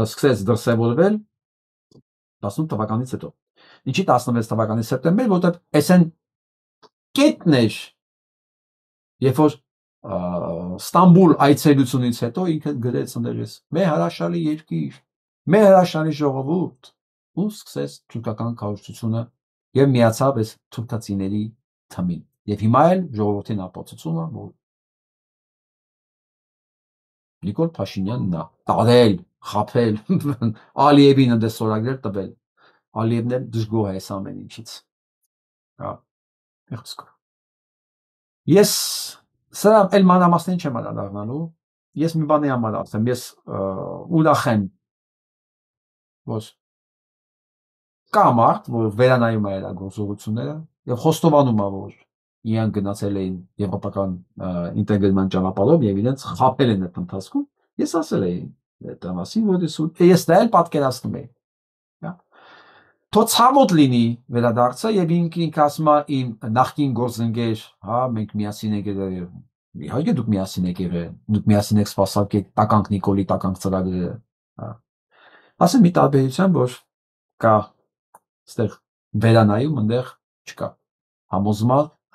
[SPEAKER 1] սկսեց դրսևորվել 18 թվականից հետո։ Ինչի 16 թվականի սեպտեմբեր, որովհետև այսեն կետն էր, երբ որ Ստամբուլ այցելությունից հետո ինքը գրեց ընդերես մեր հրաշալի երկիր, մեր հրաշալի ժողովուրդ ու սկսեց թուրքական քարոզությունը եւ միացավ այս թուրքացիների թմին։ Եվ հիմա էլ ժողովրդին ապացուցում է, որ Նիկոլ Փաշինյանն է տարել, խաբել, Ալիևին ընդես ստորագրել տվել։ Ալիևն էլ դժգոհ է այս ամեն ինչից։ Ես սրա էլ մանրամասներին չեմ անդրադառնալու, ես մի բանի համար ասեմ, ես ուրախ եմ, որ կա մարդ, որ վերանայում է իր գործողությունները եւ խոստովանում է, որ իրենք գնացել էին եվրոպական ինտեգրման ճանապարհով եւ իրենց խաբել են այդ ընթացքում։ Ես ասել էի այդ մասին, որ ես դա էլ պատկերացնում եմ։ Թո ցավոտ լինի վերադարձը եւ ինքը ասում է իմ նախկին գործընկեր, հա, մենք միասին ենք եղել։ Իհարկե դուք միասին եք եղել, դուք միասին եք սպասարկել տականք Նիկոլի տականք ծրագրերը, հա։ Ասեմ մի տարբերություն, որ կա այստեղ վերանայում, այնտեղ չկա։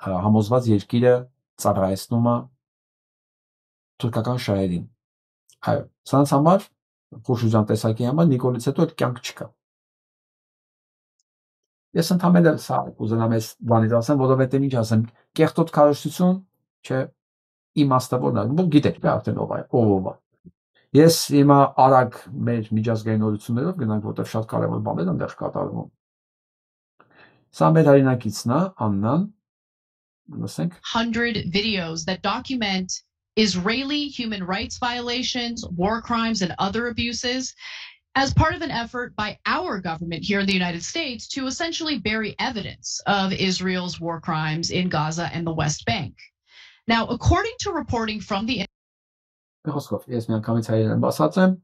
[SPEAKER 1] Համոզված երկիրը ծառայեցնում է թուրքական շահերին։ Այո, սրանց համար Խուշուջան տեսակի համար Նիկոլից հետո այդ կյանք չկա։ Ես ընդհանրապես սա ուզենամ այս բանից ասեմ, որովհետև ինչ ասեմ, կեղտոտ քարոզություն, չէ, իմաստավորն է, որ գիտեք, դա արդեն ով է։ Ես հիմա արագ մեր միջազգային օրություններով գնանք, որտեղ շատ կարևոր բաներ են դեռ կատարվում։ Սա մեր հայրենակիցն է, Աննան, լսենք։
[SPEAKER 13] 100 videos that document Israeli human rights violations, war crimes, and other abuses as part of an effort by our government here in the United States to essentially bury evidence of Israel's war crimes in Gaza and the West Bank. Now, according to reporting from the
[SPEAKER 1] Ես մի անգամից հայերեն բացած եմ,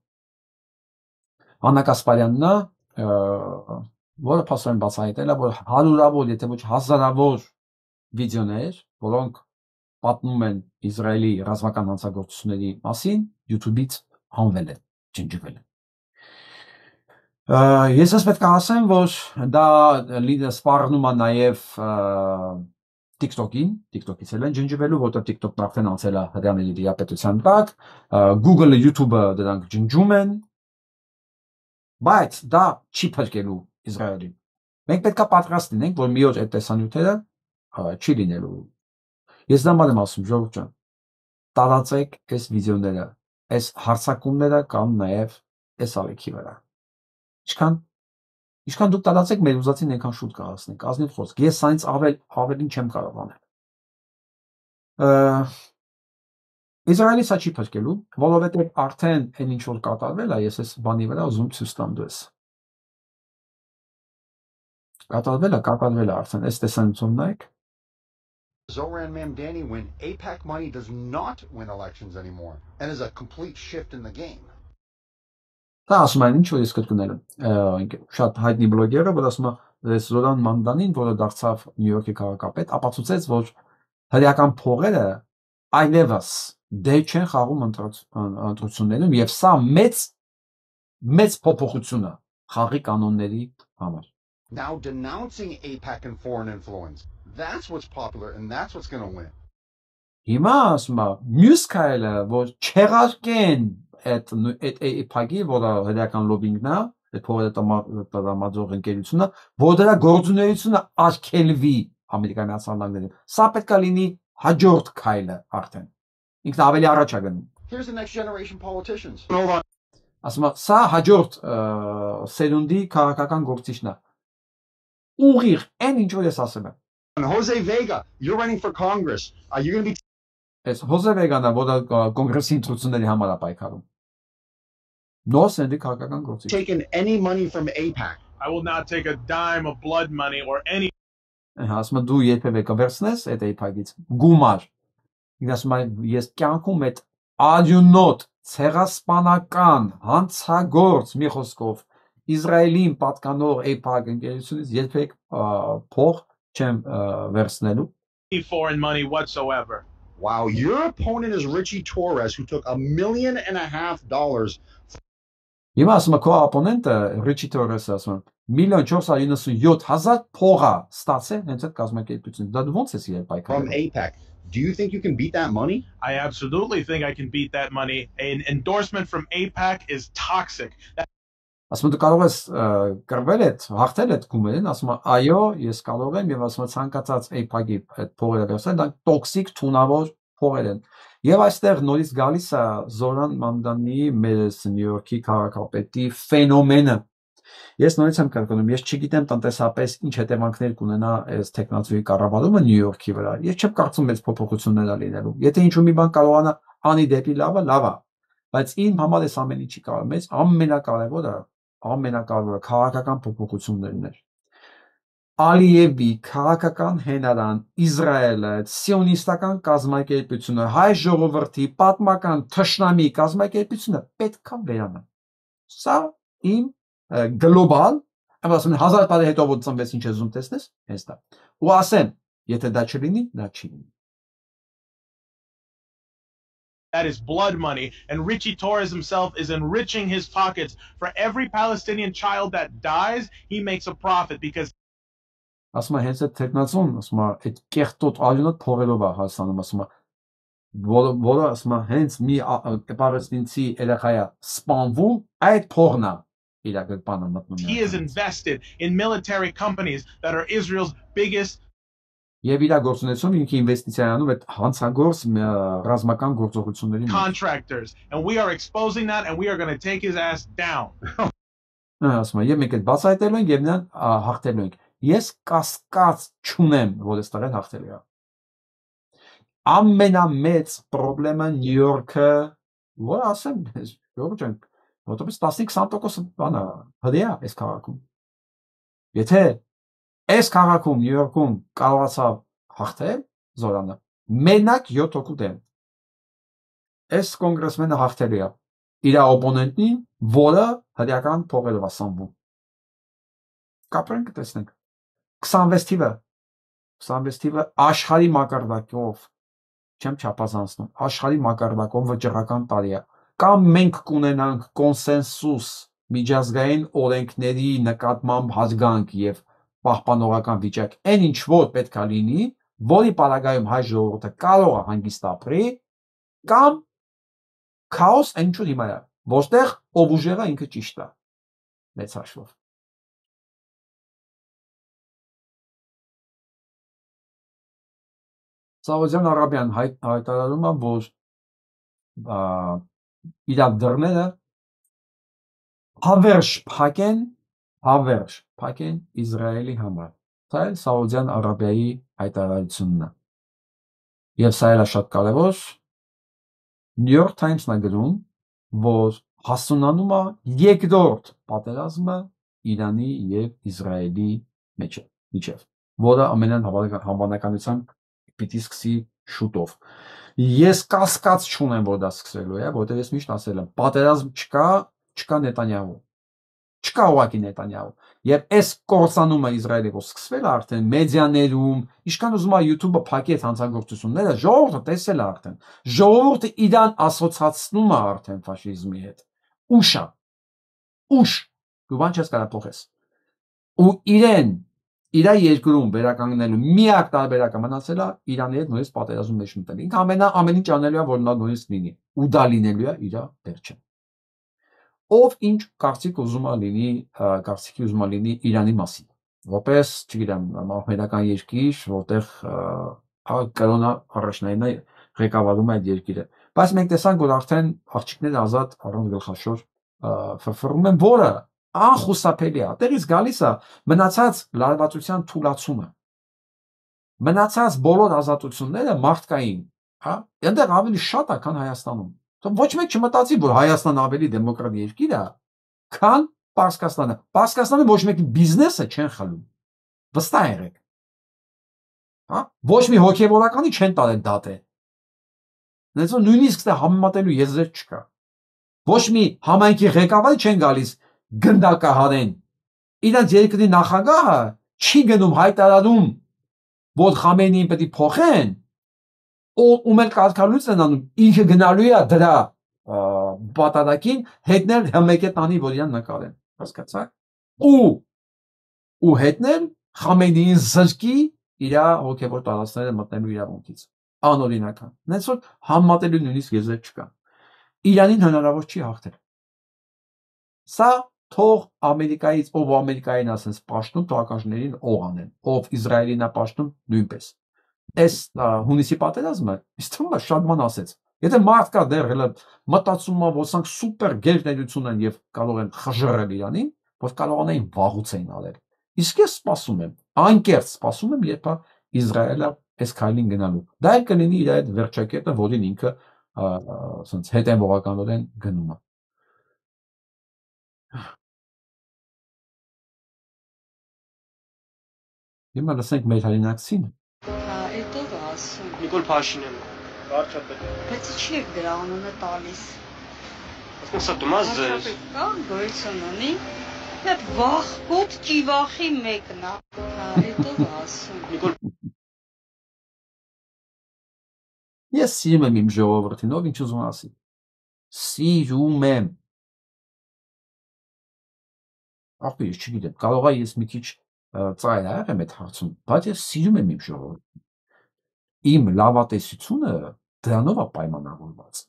[SPEAKER 1] Աննա Կասպարյանն է, որը փաստորեն բացահայտել է, որ հարյուրավոր, եթե ոչ հազարավոր վիդեոներ, որոնք պատմում են Իսրայելի ռազմական հանցագործությունների մասին, YouTube-ից հանվել են, ջնջվել են։ Ես պետք է ասեմ, որ դա սպառնում է նաև TikTok-ից էլ են ջնջվելու, որտեղ TikTok-ն արդեն անցել է հրեաների դիապետության տակ, Google-ը, YouTube-ը դրանք ջնջում են, բայց դա չի փրկելու Իսրայելին։ Մենք պետք է պատրաստ լինենք, որ մի օր այդ տեսանյութերը չի լինելու։ Ես դա եմ ասում, ժողովուրդ ջան, տարածեք այս վիդեոները, այս հարձակումները կամ նաև այս ալիքի վրա։ Ինչքան դուք տարածեք, մեր ուզածին այնքան շուտ կհասնենք, ազնիվ խոսք։ Ես սրանից ավելին չեմ կարող անել։ Իսրայելի սա չի փրկելու, որովհետև արդեն այն ինչ որ կատարվել է, ես այս բանի վրա ուզում ցույց տամ դες։ Կատարվել է արդեն, այս տեսանյութով նայեք։
[SPEAKER 14] Zoran Mamdani when AIPAC money does not win elections anymore and is a complete shift in the game.
[SPEAKER 1] Դա ասում են ինչ որ ես կրկնել եմ, շատ հայտնի բլոգերը, որ ասում է Զորան Մամդանին, որը դարձավ Նյու Յորքի քաղաքապետ, ապացուցեց, որ հրեական փողերը այլևս դեր չեն խաղում ընտրություններում եւ սա մեծ փոփոխություն է խաղի կանոնների համար։
[SPEAKER 14] Now denouncing AIPAC and foreign influence. That's what's popular and that's what's going to win.
[SPEAKER 1] Հիմա ասում է մյուս քայլը, որ չեղարկեն այդ AIPAC-ի, որը հրեական լոբինգն է, այդ փողերը տրամադրող ընկերությունը, որ դրա գործունեությունը արգելվի Ամերիկայի Միացյալ Նահանգներում։ Սա պետք է լինի հաջորդ քայլը արդեն։ ինքն ավելի առաջ է գնում։
[SPEAKER 14] Here's the next generation politicians.
[SPEAKER 1] Ասում եմ, սա հաջորդ սերունդի քաղաքական գործիչն է։ Ուղիղ, այն ինչ որ ես ասում եմ։
[SPEAKER 14] Jose Vega, you're running for Congress. You're going to be
[SPEAKER 1] Այս Հոզե Վեգան է, որը կոնգրեսի ընտրությունների համար է պայքարում։ Նոր սերունդի քաղաքական գործիչ։
[SPEAKER 14] taking any money from AIPAC.
[SPEAKER 15] I will not take a dime of blood money or any.
[SPEAKER 1] Ասում եմ, դու երբևէ կվերցնես այդ AIPAC-ից գումար։ Ինձ ասում եմ, ես կյանքում այդ ադյունոտ, ցեղասպանական, հանցագործ մի խոսքով Իսրայելին պատկանող AIPAC ընկերությունից երբեք փող չեմ վերցնելու։
[SPEAKER 15] Foreign money whatsoever.
[SPEAKER 14] Wow, your opponent is Richie Torres, who took $1.5 million.
[SPEAKER 1] Հիմա ասում եմ, քո ապոնենտը Richie Torres-ը ասում եմ, 1,497,000 փող է ստացել հենց այդ կազմակերպությունից։ Դա դու ոնց ես իրեն
[SPEAKER 14] From
[SPEAKER 1] պայքարում։
[SPEAKER 14] AIPAC. Do you think you can beat that money?
[SPEAKER 15] I absolutely think I can beat that money. An endorsement from AIPAC is toxic.
[SPEAKER 1] Ասում եմ, դու կարող ես կրվել այդ, հաղթել այդ գումարին, ասում եմ, այո, ես կարող եմ եւ ասում եմ, ցանկացած AIPAC-ի այդ փողերը վերցնել, դա տոքսիկ թունավոր փողեր են։ Եվ այստեղ նորից գալիս է Զորան Մամդանի մեր Նյու Յորքի քաղաքապետի ֆենոմենը։ Ես նորից եմ կրկնում, ես չգիտեմ տնտեսապես ինչ հետևանքներ կունենա այս տեխնոլոգիայի կառավարումը Նյու Յորքի վրա։ Ես չեմ կարծում մեծ փոփոխություններ լինելու։ Եթե ինչ-որ մի բան կարողանա անի դեպի լավը, լավ է։ Բայց իմ համար այս ամեն ինչի կարող մեծ ամենակարևորը քաղաքական փոփոխություններն էր։ Ալիևի քաղաքական հենարան Իսրայելը, սիոնիստական կազմակերպությունը, հայ ժողովրդի պատմական թշնամի կազմակերպությունը պետք է վերանա։ Սա իմ գլոբալ, ասում եմ 1000 տարի հետո որ ծնվես ինչ ես ուզում տեսնես, հենց դա։ Ու ասեմ, եթե դա չլինի, դա չի լինի։
[SPEAKER 15] That is blood money, and Richie Torres himself is enriching his pockets. For every Palestinian child that dies, he makes a profit because
[SPEAKER 1] ասում եմ հենց այդ տեխնացուն, ասում եմ այդ կեղտոտ ալյունոտ փողերով է հասանում, ասում եմ որը ասում եմ հենց մի պարեստինցի երեխա է սպանվում, այդ փողն է իր գրպանը մտնում։
[SPEAKER 15] he is invested in military companies that are Israel's biggest.
[SPEAKER 1] Եվ իր գործունեությունը ինքը ինվեստիցիա անում այդ հանցագործ ռազմական գործողությունների մեջ։
[SPEAKER 15] Contractors, and we are exposing that, and we are going to take his ass down.
[SPEAKER 1] Ասում եմ, եւ մենք այդ բացահայտելու ենք եւ նրան հաղթելու ենք։ Ես կասկած չունեմ, որ այս տղեն հաղթելու է։ Ամենամեծ խնդրեմը Նյու Յորքը, որ ասեմ, Ժողովուրդ ջան, որտեղից 15-20% բան է, հդեա այս քաղաքում։ Եթե այս քաղաքում Նյու Յորքում կարողացավ հաղթել Զորանը, մենակ 7% դեմ։ Այս կոնգրեսմենը հաղթելու է իր օպոնենտին, որը հրեական փողերով է սամբում։ Կապրենք տեսնենք։ 26 թիվը աշխարհի մակարդակով չեմ չափազանցնում, աշխարհի մակարդակով վճռական տարի է։ Կամ մենք կունենանք կոնսենսուս միջազգային օրենքների նկատմամբ հարգանք եւ պահպանողական վիճակ, այն ինչ որ պետք է լինի, որի պարագայում հայ ժողովուրդը կարող է հանգիստ ապրի, կամ քաոս այն ինչ որ հիմա է, որտեղ ով ուժեղը ինքը ճիշտ է։ Մեծ հաշվով։ Սաուդյան Արաբիան հայտարարում է, որ իր դռները հավերժ փակեն Իսրայելի համար։ Դա է Սաուդյան Արաբիայի հայտարարությունն է։ Եվ սա էլ է շատ կարևոր։ New York Times-ն է գրում, որ հասունանում է երկրորդ պատերազմը Իրանի եւ Իսրայելի միջև, որը ամենայն հավանականությամբ պիտի սկսի շուտով։ Ես կասկած չունեմ, որ դա սկսելու է, որտեղ ես միշտ ասել եմ, պատերազմ չկա Նետանյահու։ Չկա ուղղակի Նետանյահու։ Եվ այս կործանումը Իսրայելի որ սկսվել է արդեն մեդիաներում, ինչքան ուզում է YouTube-ը փակի այդ հանցագործությունները, ժողովուրդը տեսել է արդեն։ Ժողովուրդը իրան ասոցացնում է արդեն ֆաշիզմի հետ։ Ուշ է։ Ուշ։ Դու բան չես կարող փոխես։ Ու իրեն իր երկրում վերականգնելու միակ տարբերակը մնացել է Իրանի հետ նույնիսկ պատերազմի մեջ մտնել։ Ինքը ամեն ինչ անելու է, որ նա նույնիսկ լինի, ու դա լինելու է իր վերջը։ Ով ինչ կարծիքի ուզում է լինի Իրանի մասին։ Որպես, չգիտեմ, մահմեդական երկիր, որտեղ կրոնը առաջնային է ղեկավարում է այդ երկիրը։ Բայց մենք տեսանք, որ արդեն աղջիկները ազատ առանց գլխաշոր ֆրֆռում են, որը անխուսափելի է։ Այդտեղից գալիս է մնացած լարվածության թուլացումը։ Մնացած բոլոր ազատությունները մարդկային, հա, այնտեղ ավելի շատ է, քան Հայաստանում։ Ոչ մեկ չմտածի, որ Հայաստանը ավելի դեմոկրատ երկիր է, քան Պարսկաստանը։ Պարսկաստանը ոչ մեկի բիզնեսը չեն խլում։ Վստահ եղեք։ Հա, ոչ մի հոգևորականի չեն տարել դատե։ Նույնիսկ նույնիսկ դա համեմատելու եզրեր չկա։ Ոչ մի համայնքի ղեկավարի չեն գալիս գնդակահարեն։ Իրանց երկրի նախագահը չի գնում հայտարարում, որ Խամենեին պետք է փոխեն, ում էլ կարգավորույց են անում, ինքը գնալու է դրա պատարակին հետնել հմեկե տանի, որ իրան նկարեն, հասկացաք, ու հետնել Խամենեին զրկի իր հոգևոր տարածքները մտնելու իրավունքից, անօրինական, նենց որ համատելու նույնիսկ եզրեր չկա, Իրանին հնարավոր չի հաղթել, սա թող Ամերիկայից, ով Ամերիկային ասենց պաշտում թվականներին ող անեն, ով Իսրայելին է պաշտում նույնպես, այս հունիսի պատերազմը, իսկ թվում է շատ բան ասեց, եթե մարդ կա դեռ հենց մտածում է, որ սրանք սուպեր գերտերություն են եւ կարող են խժռել Իրանին, որ կարողանային վաղուց էին արել, իսկ ես սպասում եմ, անկեղծ սպասում եմ, երբ Իսրայելը այս քայլին գնալու, դա էլ կլինի իր այդ վերջակետը, որին ինքը ասենց հետևողականորեն գնում է։ Հիմա լսենք մեր հայրենակցին։
[SPEAKER 16] Էդո ասում։
[SPEAKER 17] Նիկոլ Փաշինյանը։
[SPEAKER 16] Վարչապետ։ Բայց ի՞նչ եք դրա անունը տալիս։
[SPEAKER 17] Ասում սա դումազ ձեզ։
[SPEAKER 16] Կա գոյություն ունի։ Այդ վախկոտ ճիվախի մեկն է։ Էդո ասում։
[SPEAKER 17] Նիկոլ
[SPEAKER 1] Ես սիրում եմ իմ ժողովրդին, ով ինչ ուզում ասի։ Սիրում եմ։ Ախպի, ես չգիտեմ, կարող է ես մի քիչ ծայրահեղ եմ այդ հարցում, բայց ես սիրում եմ իմ ժողովրդին։ Իմ լավատեսությունը դրանով է պայմանավորված։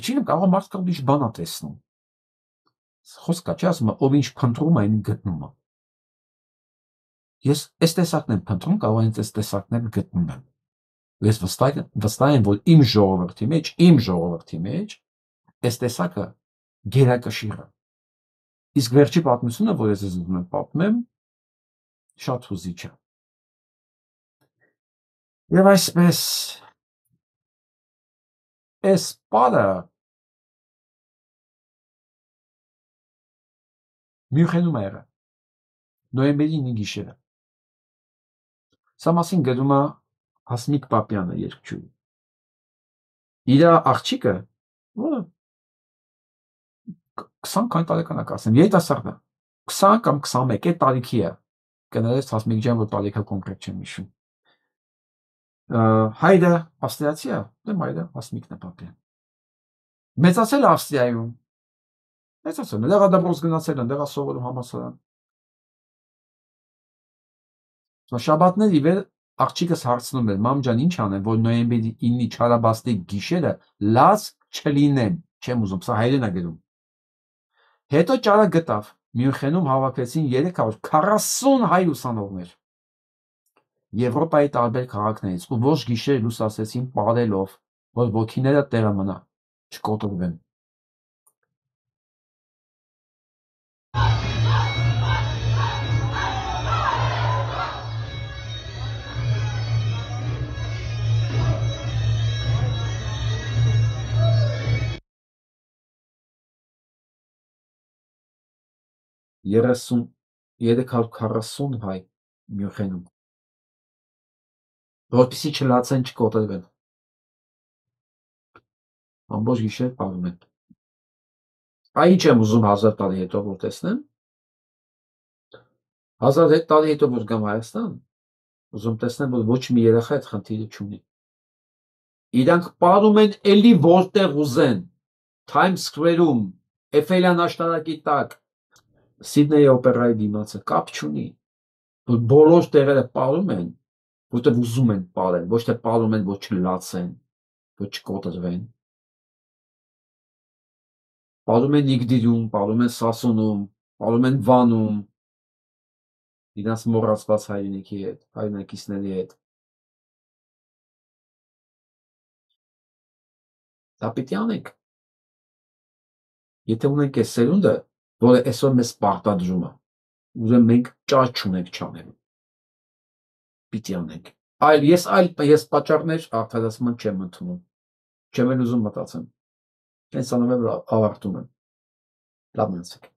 [SPEAKER 1] Ես չգիտեմ, կարող է մարդը ուրիշ բան է տեսնում։ Խոսքա չի ասում, ով ինչ փնտրում է, այն գտնում է։ Ես այս տեսակն եմ փնտրում, կարող եմ այս տեսակն էլ գտնում եմ։ Ես վստահ եմ, որ իմ ժողովրդի մեջ այս տեսակը գերակշիռ է։ Իսկ վերջի պատմությունը, որ ես ուզում եմ պատմեմ, շատ հուզիչ է։ Եվ այսպես այս պարը Մյունխենում է եղել, նոյեմբերի 9 գիշերը։ Սա մասին գրում է Հասմիկ Պապյանը, երգչուհի։ Իր աղջիկը, որը 20 քանի տարեկան է, ասեմ, երիտասարդ է, 20 կամ 21 տարիքի է, կներես Հասմիկ ջան, որ տարիքը կոնկրետ չեմ հիշում։ Հայրը ավստրիացի է, դե մայրը Հասմիկն է Պապյան։ Մեծացել է Ավստրիայում, մեծացել, դեղադաբրոց գնացել են, դեղա սովորում համալսարան։ Շաբաթներ ի վեր աղջիկս հարցնում էր, մամ ջան, ինչ անեմ, որ նոյեմբերի 9-ի չարաբաստիկ գիշերը լաց չլինեն, չեմ ուզում, սա հայերեն է գրում։ Հետո ճարը գտավ, Մյունխենում հավաքվեցին 340 հայ ուսանողներ Եվրոպայի տարբեր քաղաքներից ու ոչ գիշեր լուսասեցին պարելով, որ ոգիները տեղը մնա, չկոտրվեն։ Երեսուն 340 հայ Մյունխենում, որպեսզի չլացեն, չկոտրվեն, ամբողջ գիշեր պարում են։ Այ ինչ եմ ուզում 1000 տարի հետո որ տեսնեմ, 1000 տարի հետո որ գամ Հայաստան, ուզում տեսնեմ, որ ոչ մի երեխա այդ խնդիրը չունի։ Իրանք պարում են էլի որտեղ ուզեն, Times Square-ում, Էֆելյան աշտարակի տակ, Սիդնեյի օպերայի դիմացը, կապ չունի, որ բոլոր տեղերը պարում են, որտեղ ուզում են պարել, ոչ թե պարում են, որ չլացեն, որ չկոտրվեն։ Պարում են Իգդիրում, պարում են Սասունում, պարում են Վանում, իրանց մոռացված հայրենիքի հետ, հայրենակիցների հետ։ Դա պիտի անենք։ Եթե ունենք այս սերունդը, որը այսօր մեզ պարտադրում է, ուրեմն մենք ճար չունենք չանելու։ Պիտի անենք։ Ես պատճառներ արդարացման չեմ ընդունում։ Չեմ էլ ուզում մտածեմ։ Հենց անով ավարտում եմ։ Լավ մնացեք։